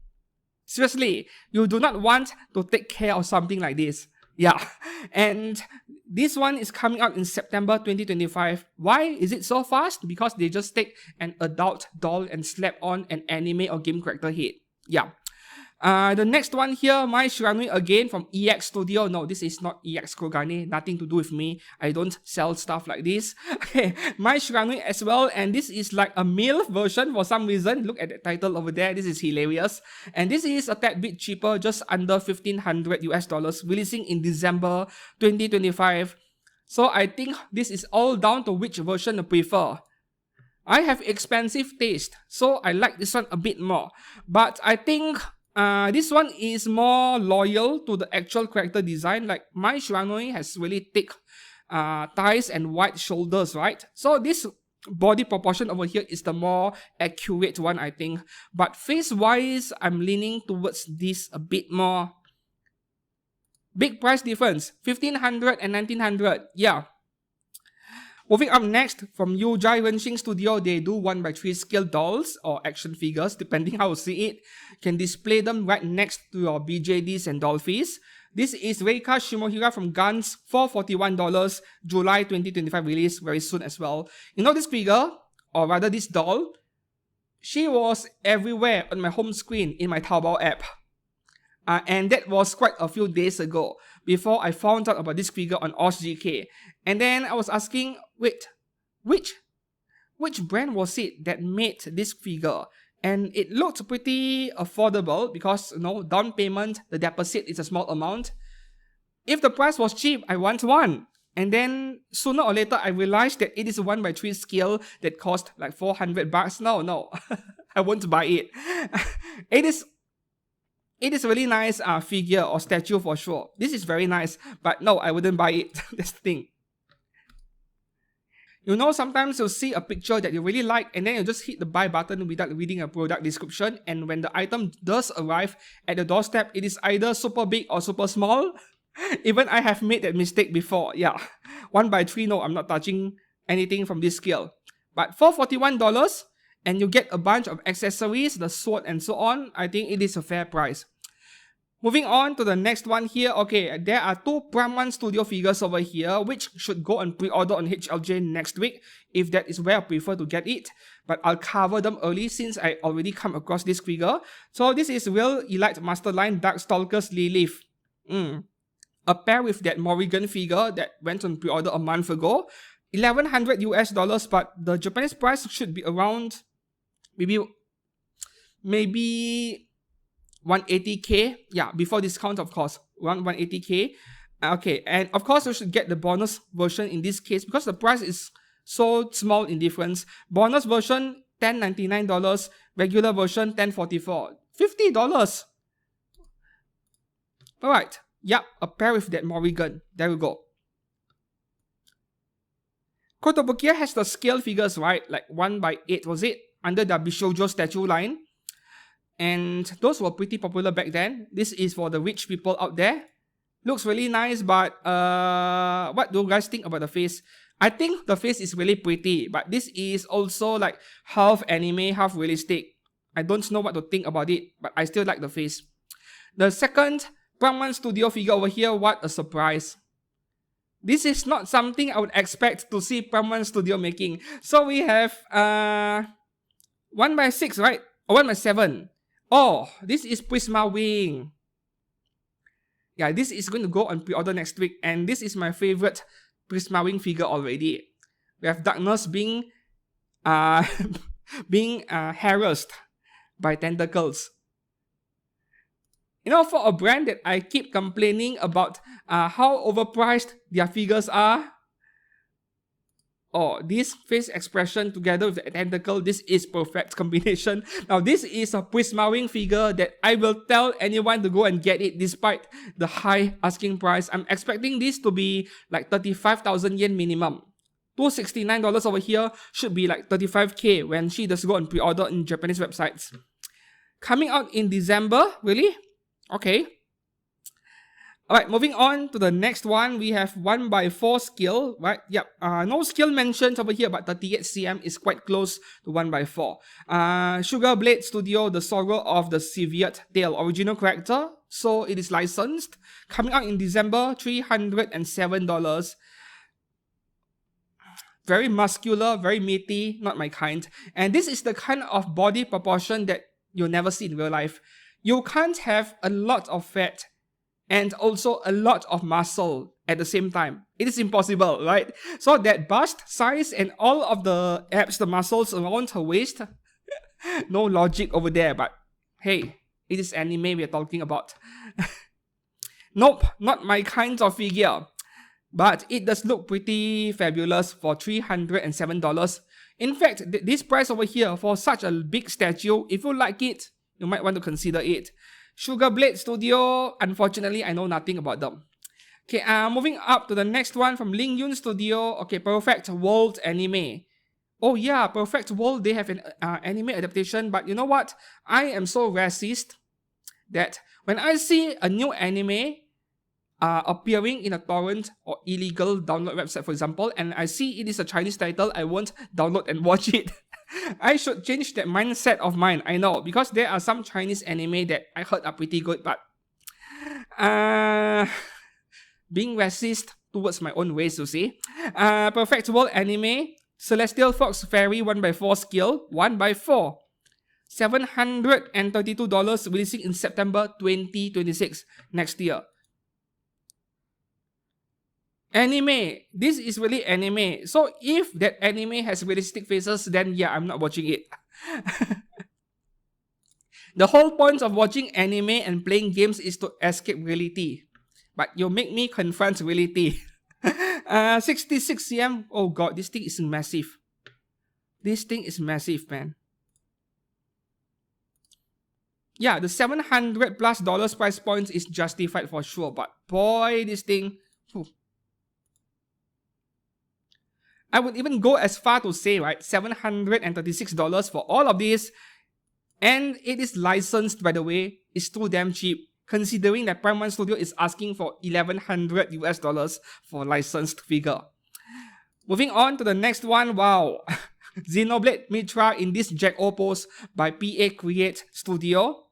Speaker 1: Seriously, you do not want to take care of something like this. Yeah, and this one is coming out in September 2025. Why is it so fast? Because they just take an adult doll and slap on an anime or game character head. Yeah. The next one here, Mai Shiranui again from EX Studio. No, this is not EX Kogane. Nothing to do with me. I don't sell stuff like this. Okay, Mai Shiranui as well. And this is like a male version for some reason. Look at the title over there. This is hilarious. And this is a tad bit cheaper, just under $1,500, releasing in December 2025. So I think this is all down to which version you prefer. I have expensive taste, so I like this one a bit more. But I think this one is more loyal to the actual character design. Like Mai Shiranui has really thick thighs and wide shoulders, right? So this body proportion over here is the more accurate one, I think. But face-wise, I'm leaning towards this a bit more. Big price difference, $1,500 and $1,900. Yeah. Moving up next, from Yujai Renshing Studio, they do 1x3 scale dolls or action figures, depending how you see it. You can display them right next to your BJDs and Dolphys. This is Reika Shimohira from Guns, $441, July 2025 release, very soon as well. You know this figure, or rather this doll, she was everywhere on my home screen in my Taobao app. And that was quite a few days ago, before I found out about this figure on OzGK. And then I was asking, wait, which brand was it that made this figure? And it looked pretty affordable because, you know, down payment, the deposit is a small amount. If the price was cheap, I want one. And then sooner or later, I realized that it is a 1x3 scale that cost like $400. No, I won't buy it. It is a really nice figure or statue for sure. This is very nice, but no, I wouldn't buy it. That's the thing. You know, sometimes you'll see a picture that you really like and then you just hit the buy button without reading a product description, and when the item does arrive at the doorstep, it is either super big or super small. Even I have made that mistake before. Yeah, 1x3, no, I'm not touching anything from this scale. But for $41, and you get a bunch of accessories, the sword and so on, I think it is a fair price. Moving on to the next one here. Okay, there are 2 Prime 1 Studio figures over here, which should go on pre-order on HLJ next week, if that is where I prefer to get it. But I'll cover them early since I already come across this figure. So this is Real Elite Masterline Darkstalkers Lilith. A pair with that Morrigan figure that went on pre-order a month ago. $1,100 US, but the Japanese price should be around maybe 180k, yeah, before discount, of course, around 180k. Okay, and of course you should get the bonus version in this case because the price is so small in difference. Bonus version $10.99, regular version $10.44, $50. Alright, yep, a pair with that Morrigan. There we go. Kotobukiya has the scale figures, right? Like 1x8, was it? Under the Bishoujo statue line. And those were pretty popular back then. This is for the rich people out there. Looks really nice, but what do you guys think about the face? I think the face is really pretty, but this is also like half anime, half realistic. I don't know what to think about it, but I still like the face. The second Prime 1 Studio figure over here, what a surprise. This is not something I would expect to see Prime 1 Studio making. So we have 1x6, right? Or 1x7. Oh, this is Prisma Wing. Yeah, this is going to go on pre-order next week, and this is my favorite Prisma Wing figure already. We have Darkness being harassed by tentacles. You know, for a brand that I keep complaining about how overpriced their figures are, oh, this face expression together with the tentacle, this is perfect combination. Now, this is a Prisma Wing figure that I will tell anyone to go and get it despite the high asking price. I'm expecting this to be like 35,000 yen minimum. $269 over here should be like 35k when she does go on pre-order in Japanese websites. Coming out in December, really? Okay. Alright, moving on to the next one, we have 1x4 scale, right? Yep, no scale mentioned over here, but 38 cm is quite close to 1x4. Sugar Blade Studio, The Sorrow of the Severed Tail, original character, so it is licensed. Coming out in December, $307. Very muscular, very meaty, not my kind. And this is the kind of body proportion that you'll never see in real life. You can't have a lot of fat and also a lot of muscle at the same time. It is impossible, right? So that bust size and all of the abs, the muscles around her waist, no logic over there, but hey, it is anime we are talking about. Nope, not my kind of figure. But it does look pretty fabulous for $307. In fact, this price over here for such a big statue, if you like it, you might want to consider it. Sugar Blade Studio, unfortunately, I know nothing about them. Okay, moving up to the next one from Ling Yun Studio. Okay, Perfect World anime. Oh yeah, Perfect World, they have an anime adaptation, but you know what? I am so racist that when I see a new anime appearing in a torrent or illegal download website, for example, and I see it is a Chinese title, I won't download and watch it. I should change that mindset of mine, I know, because there are some Chinese anime that I heard are pretty good, but being racist towards my own ways, you see. Perfect World anime, Celestial Fox Fairy 1x4 scale, 1x4. $732, releasing in September 2026, next year. Anime. This is really anime. So if that anime has realistic faces, then yeah, I'm not watching it. The whole point of watching anime and playing games is to escape reality. But you make me confront reality. 66 cm. Oh god, this thing is massive. This thing is massive, man. Yeah, the $700+ price point is justified for sure. But boy, this thing... Whew. I would even go as far to say, right, $736 for all of this. And it is licensed, by the way. It's too damn cheap, considering that Prime 1 Studio is asking for $1,100 US for licensed figure. Moving on to the next one, wow. Xenoblade Mitra in this Jack O pose by PA Create Studio.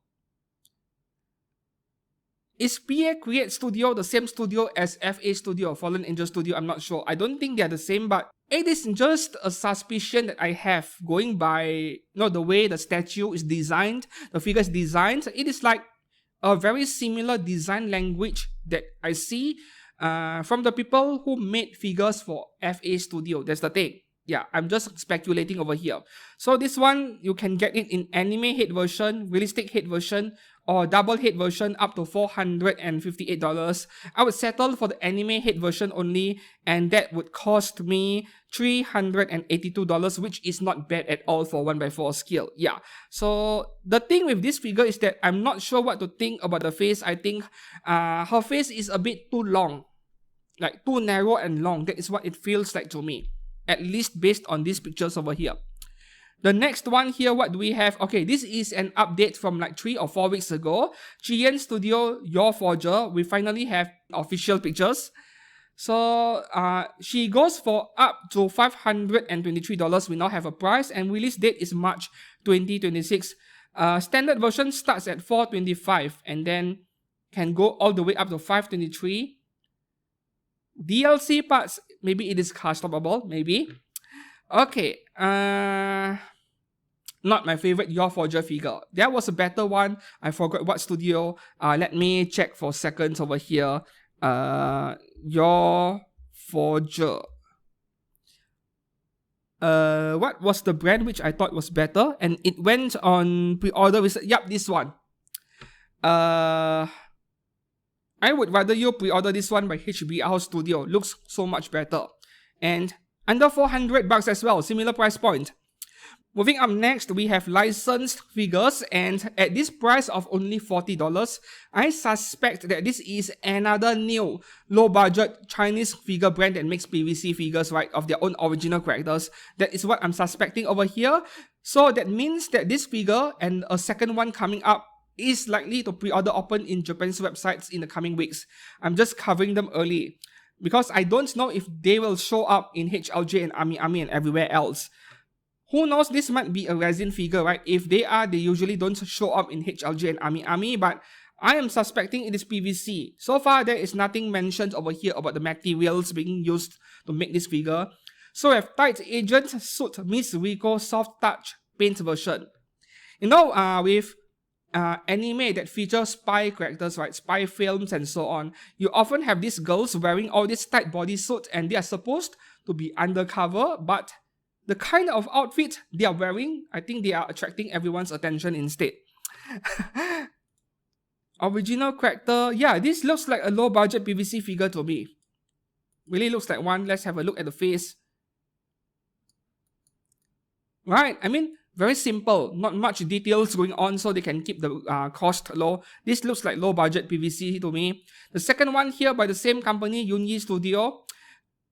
Speaker 1: Is PA Create Studio the same studio as FA Studio, Fallen Angel Studio? I'm not sure. I don't think they're the same, but it is just a suspicion that I have going by the way the statue is designed, the figure is designed. It is like a very similar design language that I see from the people who made figures for FA Studio. That's the thing. Yeah, I'm just speculating over here. So this one, you can get it in anime head version, realistic head version, or double head version up to $458. I would settle for the anime head version only, and that would cost me $382, which is not bad at all for 1x4 scale. Yeah, so the thing with this figure is that I'm not sure what to think about the face. I think her face is a bit too long, like too narrow and long. That is what it feels like to me, at least based on these pictures over here. The next one here, what do we have? Okay, this is an update from like 3 or 4 weeks ago. Chien Studio, Your Forger. We finally have official pictures. So she goes for up to $523. We now have a price, and release date is March 2026. Standard version starts at $425 and then can go all the way up to $523. DLC parts, maybe it is customable, maybe. Okay, not my favorite Your Forger figure. There was a better one. I forgot what studio. Let me check for seconds over here. Your Forger. What was the brand which I thought was better? And it went on pre-order with, yep, this one. I would rather you pre-order this one by HBR Studio. Looks so much better. And under $400 as well, similar price point. Moving up next, we have licensed figures, and at this price of only $40, I suspect that this is another new low-budget Chinese figure brand that makes PVC figures, right, of their own original characters. That is what I'm suspecting over here. So that means that this figure and a second one coming up is likely to pre-order open in Japan's websites in the coming weeks. I'm just covering them early, because I don't know if they will show up in HLJ and Ami and everywhere else. Who knows, this might be a resin figure, right? If they are, they usually don't show up in HLJ and Ami, but I am suspecting it is PVC. So far, there is nothing mentioned over here about the materials being used to make this figure. So we have Tight Agent Suit Miss Rico Soft Touch paint version. You know, with anime that features spy characters, right, spy films and so on, you often have these girls wearing all this tight bodysuit, and they are supposed to be undercover, but the kind of outfit they are wearing, I think they are attracting everyone's attention instead. Original character, yeah, this looks like a low budget PVC figure to me. Really looks like one. Let's have a look at the face. Right, I mean, very simple, not much details going on, so they can keep the cost low. This looks like low budget PVC to me. The second one here by the same company, Yunyi Studio.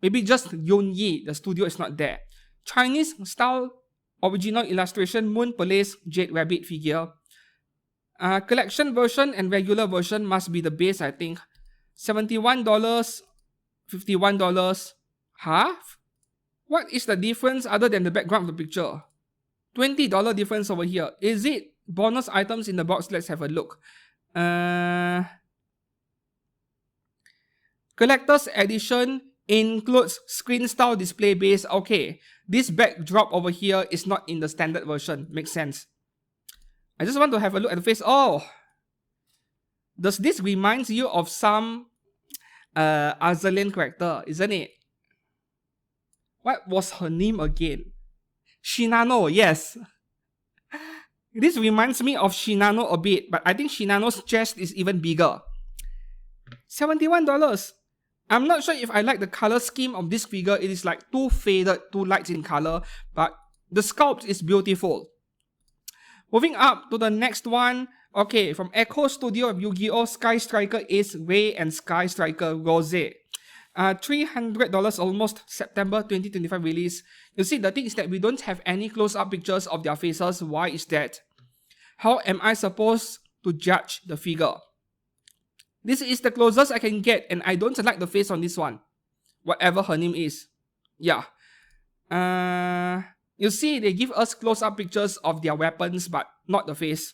Speaker 1: Maybe just Yunyi, the studio is not there. Chinese style original illustration Moon Palace Jade Rabbit figure. Collection version and regular version must be the base, I think. $71, $51, half? What is the difference other than the background of the picture? $20 difference over here. Is it bonus items in the box? Let's have a look. Collector's edition includes screen style display base. Okay, this backdrop over here is not in the standard version. Makes sense. I just want to have a look at the face. Oh, does this remind you of some Azur Lane character, isn't it? What was her name again? Shinano, yes. This reminds me of Shinano a bit, but I think Shinano's chest is even bigger. $71. I'm not sure if I like the color scheme of this figure. It is like too faded, too light in color, but the sculpt is beautiful. Moving up to the next one. Okay, from Echo Studio of Yu-Gi-Oh! Sky Striker Ace Ray and Sky Striker Rose. $300 almost, September 2025 release. You see, the thing is that we don't have any close-up pictures of their faces. Why is that? How am I supposed to judge the figure? This is the closest I can get, and I don't like the face on this one. Whatever her name is. Yeah. You see, they give us close-up pictures of their weapons, but not the face.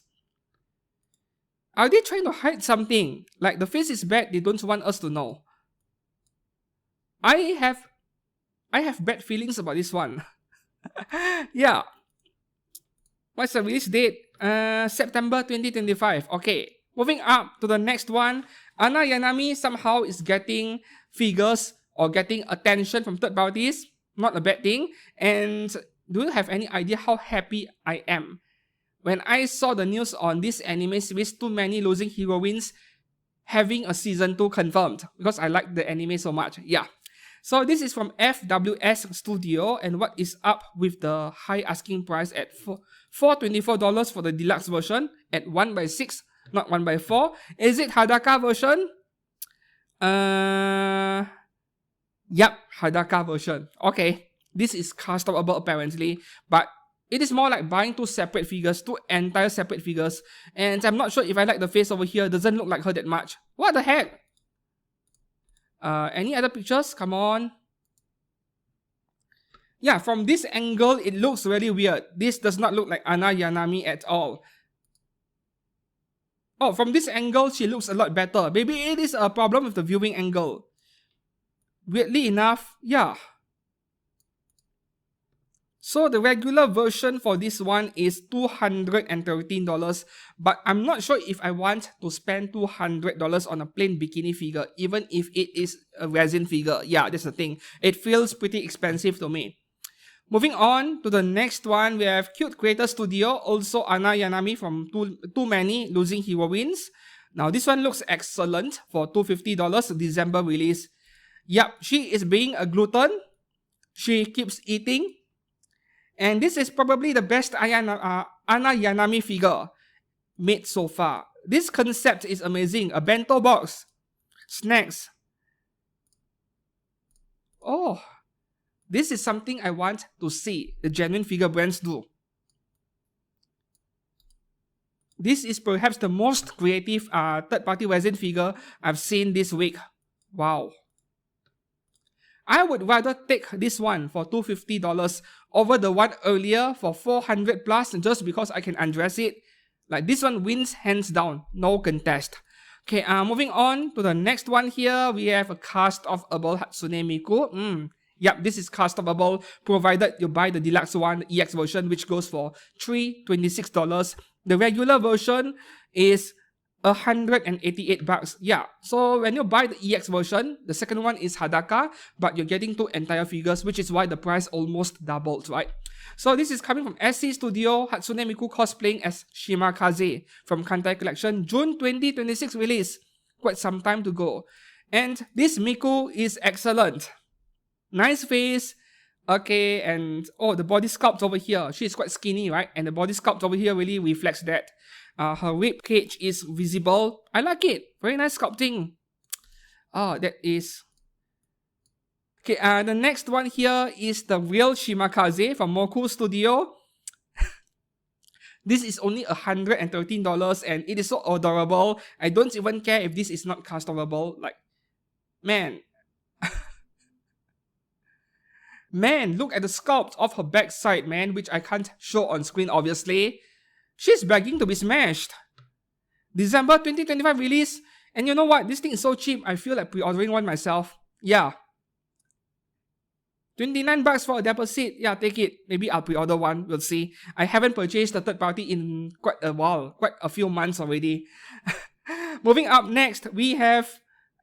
Speaker 1: Are they trying to hide something? Like, the face is bad, they don't want us to know. I have bad feelings about this one. Yeah. What's the release date? September 2025. Okay. Moving up to the next one. Ana Yanami somehow is getting figures or getting attention from third parties. Not a bad thing. And do you have any idea how happy I am when I saw the news on this anime series, Too Many Losing Heroines, having a season 2 confirmed? Because I like the anime so much. Yeah. So this is from FWS Studio, and what is up with the high asking price at $424 for the deluxe version at 1/6, not 1/4? Is it Hadaka version? Yep, Hadaka version. Okay, this is customable apparently, but it is more like buying two separate figures, two entire separate figures, and I'm not sure if I like the face over here. Doesn't look like her that much. What the heck? Any other pictures? Come on. Yeah, from this angle, it looks really weird. This does not look like Ana Yanami at all. Oh, from this angle, she looks a lot better. Maybe it is a problem with the viewing angle. Weirdly enough, yeah. So the regular version for this one is $213, but I'm not sure if I want to spend $200 on a plain bikini figure, even if it is a resin figure. Yeah, that's the thing. It feels pretty expensive to me. Moving on to the next one, we have Cute Creator Studio, also Ana Yanami from Too Many Losing Heroines. Now this one looks excellent for $250, December release. Yep, she is being a glutton. She keeps eating. And this is probably the best Ana Yanami figure made so far. This concept is amazing. A bento box. Snacks. Oh, this is something I want to see the genuine figure brands do. This is perhaps the most creative third-party resin figure I've seen this week. Wow. I would rather take this one for $250 over the one earlier for $400 plus just because I can undress it. Like, this one wins hands down, no contest. Okay, moving on to the next one here, we have a customable Hatsune Miku. Yep, this is customable provided you buy the deluxe one, the EX version, which goes for $326. The regular version is $188. Yeah, so when you buy the EX version, the second one is Hadaka, but you're getting two entire figures, which is why the price almost doubled, right? So this is coming from SC Studio, Hatsune Miku cosplaying as Shimakaze from Kantai Collection, June 2026 release. Quite some time to go. And this Miku is excellent. Nice face. Okay, and oh, the body sculpt over here. She's quite skinny, right? And the body sculpt over here really reflects that. Her rib cage is visible. I like it. Very nice sculpting. Oh, that is... Okay, the next one here is the real Shimakaze from Moku Studio. This is only $113 and it is so adorable. I don't even care if this is not customable. Like, man. Man, look at the sculpt of her backside, man, which I can't show on screen, obviously. She's begging to be smashed. December 2025 release. And you know what? This thing is so cheap, I feel like pre-ordering one myself. Yeah. $29 for a deposit. Yeah, take it. Maybe I'll pre-order one. We'll see. I haven't purchased the third party in quite a while. Quite a few months already. Moving up next, we have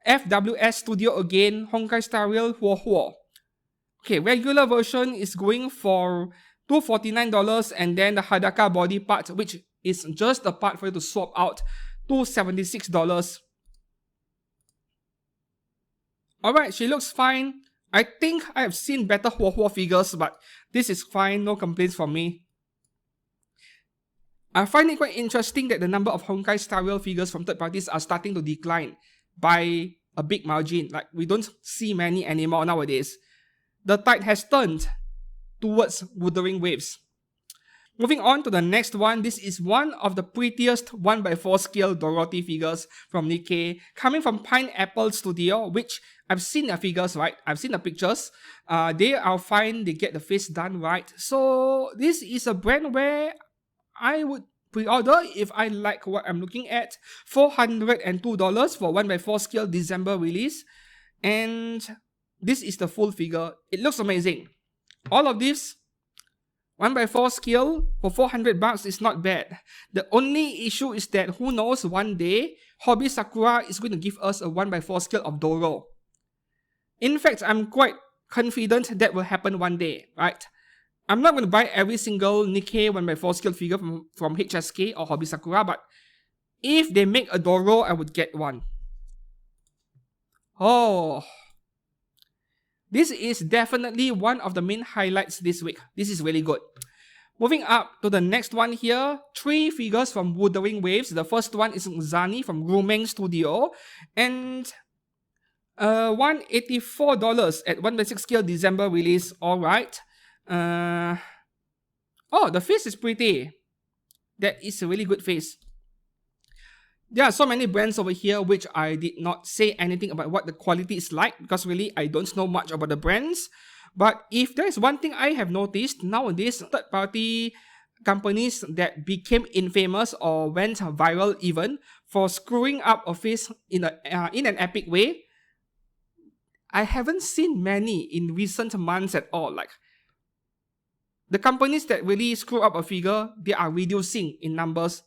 Speaker 1: FWS Studio again. Honkai Star Rail Huo Huo. Okay, regular version is going for $249, and then the Hadaka body part, which is just a part for you to swap out, $276. Alright, she looks fine. I think I have seen better Huo Huo figures, but this is fine, no complaints from me. I find it quite interesting that the number of Honkai Star Rail figures from third parties are starting to decline by a big margin. Like, we don't see many anymore nowadays. The tide has turned towards Wuthering Waves. Moving on to the next one, this is one of the prettiest 1x4 scale Dorothy figures from Nikke, coming from Pineapple Studio, which I've seen their figures, right? I've seen the pictures. They are fine, they get the face done right. So this is a brand where I would pre-order if I like what I'm looking at. $402 for 1x4 scale December release. And this is the full figure. It looks amazing. All of this 1x4 scale for $400 is not bad. The only issue is that who knows, one day Hobby Sakura is going to give us a 1x4 scale of Doro. In fact, I'm quite confident that will happen one day, right? I'm not going to buy every single Nikke 1x4 scale figure from HSK or Hobby Sakura, but if they make a Doro, I would get one. Oh, this is definitely one of the main highlights this week. This is really good. Moving up to the next one here, 3 figures from Wuthering Waves. The first one is Zani from Rumeng Studio, and $184 at 1x6 scale December release. Alright. Oh, the face is pretty. That is a really good face. There are so many brands over here which I did not say anything about what the quality is like, because really I don't know much about the brands. But if there is one thing I have noticed, nowadays third-party companies that became infamous or went viral even for screwing up a face in an epic way, I haven't seen many in recent months at all. Like, the companies that really screw up a figure, they are reducing in numbers.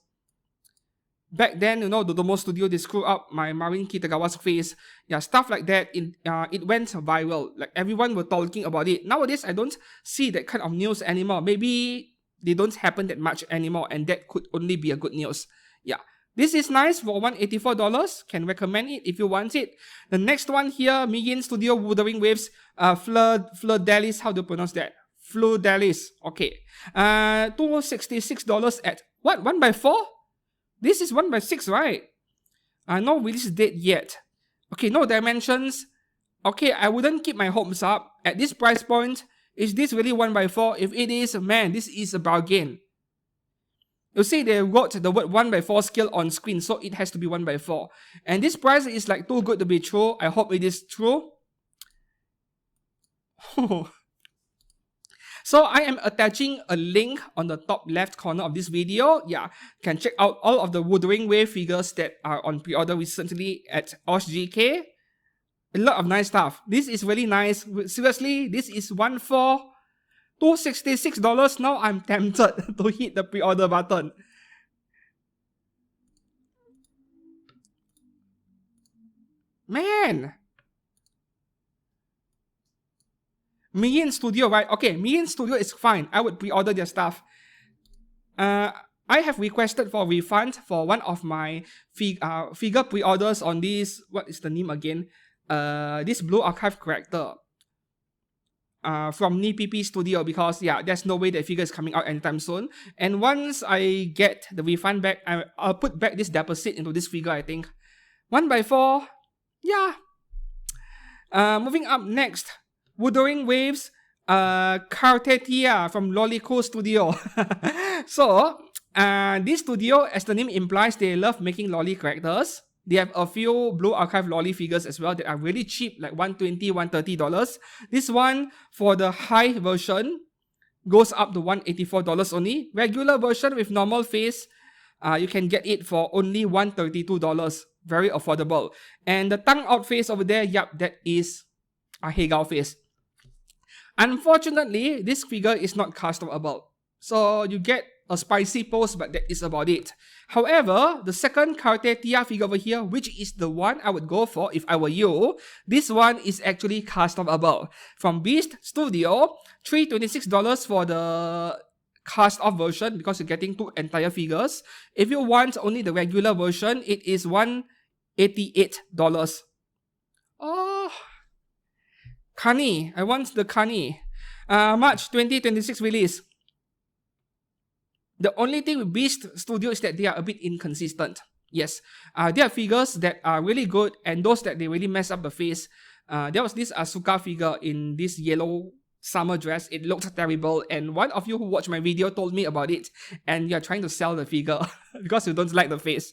Speaker 1: Back then, the Domo Studio, they screwed up my Marin Kitagawa's face. Yeah, stuff like that. It went viral. Like, everyone were talking about it. Nowadays, I don't see that kind of news anymore. Maybe they don't happen that much anymore, and that could only be a good news. Yeah. This is nice for $184. Can recommend it if you want it. The next one here, Miyin Studio Wuthering Waves, Fleur-Delis. How do you pronounce that? Fleur-Delis. Okay. $266 at what? 1x4? This is 1x6, right? No release date yet. Okay, no dimensions. Okay, I wouldn't keep my hopes up. At this price point, is this really 1x4? If it is, man, this is a bargain. You see, they wrote the word 1x4 scale on screen, so it has to be 1x4. And this price is like too good to be true. I hope it is true. So I am attaching a link on the top left corner of this video. Yeah, you can check out all of the Wuthering Wave figures that are on pre-order recently at OshGK. A lot of nice stuff. This is really nice. Seriously, this is one for $266. Now I'm tempted to hit the pre-order button. Man! Miyin Studio, right? Okay, Miyin Studio is fine. I would pre-order their stuff. I have requested for refund for one of my figure pre-orders on this. What is the name again? This Blue Archive character. From NieR Studio, because yeah, there's no way the figure is coming out anytime soon. And once I get the refund back, I'll put back this deposit into this figure, I think. 1x4. Yeah. Moving up next. Wuthering Waves, Shalltear from Lolico Studio. So, this studio, as the name implies, they love making lolly characters. They have a few Blue Archive lolly figures as well that are really cheap, like $120, $130. This one, for the high version, goes up to $184 only. Regular version with normal face, you can get it for only $132. Very affordable. And the tongue out face over there, yep, that is a Heigao face. Unfortunately, this figure is not customable. So you get a spicy pose, but that is about it. However, the second Shalltear figure over here, which is the one I would go for if I were you, this one is actually customable. From Beast Studio, $326 for the cast off version, because you're getting 2 entire figures. If you want only the regular version, it is $188. Oh, Kani. I want the Kani. March 2026 release. The only thing with Beast Studio is that they are a bit inconsistent. Yes, there are figures that are really good and those that they really mess up the face. There was this Asuka figure in this yellow summer dress. It looked terrible, and one of you who watched my video told me about it, and you're trying to sell the figure because you don't like the face.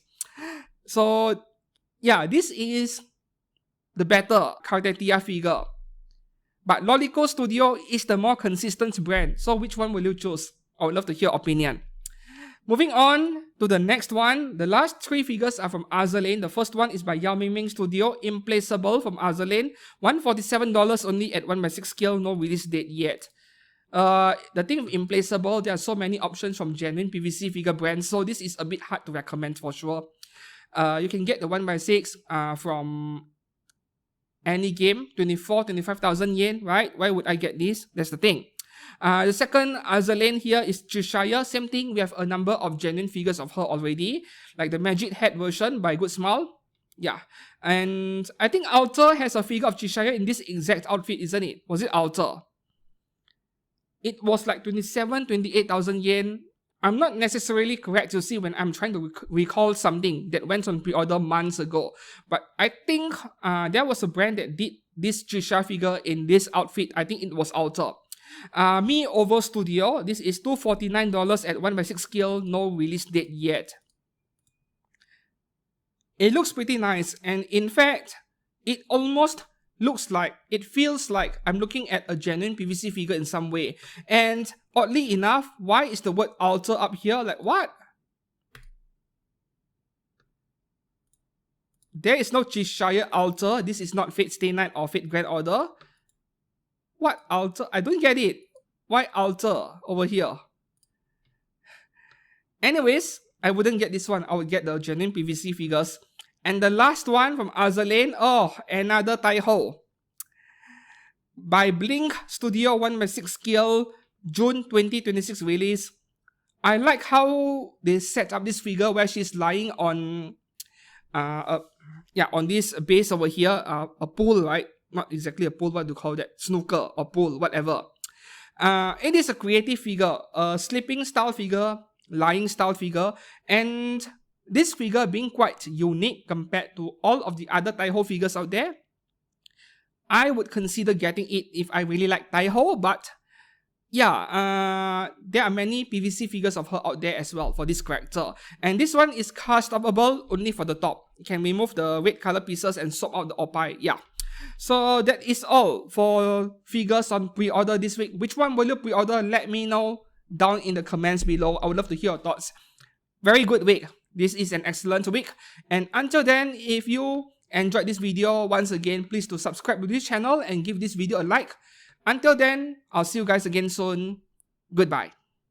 Speaker 1: So yeah, this is the better Shalltear figure. But Lolico Studio is the more consistent brand. So which one will you choose? I would love to hear your opinion. Moving on to the next one. The last 3 figures are from Azur Lane. The first one is by Yao Mingming Studio, Implaceable from Azur Lane. $147 only at 1/6 scale, no release date yet. The thing with Implaceable, there are so many options from genuine PVC figure brands, so this is a bit hard to recommend for sure. You can get the 1/6 from any game, 25,000 yen, right? Why would I get this? That's the thing. The second Azur Lane here is Cheshire. Same thing, we have a number of genuine figures of her already, like the Magic Head version by Good Smile. Yeah, and I think Alter has a figure of Cheshire in this exact outfit, isn't it? Was it Alter? It was like 28,000 yen. I'm not necessarily correct to see when I'm trying to recall something that went on pre-order months ago. But I think there was a brand that did this Cheshire figure in this outfit. I think it was Alter. Over Studio. This is $249 at 1/6 scale. No release date yet. It looks pretty nice. And in fact, it almost looks like, it feels like I'm looking at a genuine PVC figure in some way. And oddly enough, why is the word Alter up here? Like, what? There is no Cheshire Alter. This is not Fate Stay Night or Fate Grand Order. What Alter? I don't get it. Why Alter over here? Anyways, I wouldn't get this one. I would get the genuine PVC figures. And the last one from Azur Lane, oh, another Taiho. By Blink Studio, 1/6 scale, June 2026 release. I like how they set up this figure where she's lying on, on this base over here, a pool, right? Not exactly a pool, what do you call that? Snooker or pool, whatever. It is a creative figure, a sleeping style figure, lying style figure, and this figure being quite unique compared to all of the other Taiho figures out there. I would consider getting it if I really like Taiho, but yeah, there are many PVC figures of her out there as well for this character. And this one is customable only for the top. You can remove the red color pieces and swap out the Oppai. Yeah. So that is all for figures on pre-order this week. Which one will you pre-order? Let me know down in the comments below. I would love to hear your thoughts. Very good week. This is an excellent week. And until then, if you enjoyed this video, once again, please do subscribe to this channel and give this video a like. Until then, I'll see you guys again soon. Goodbye.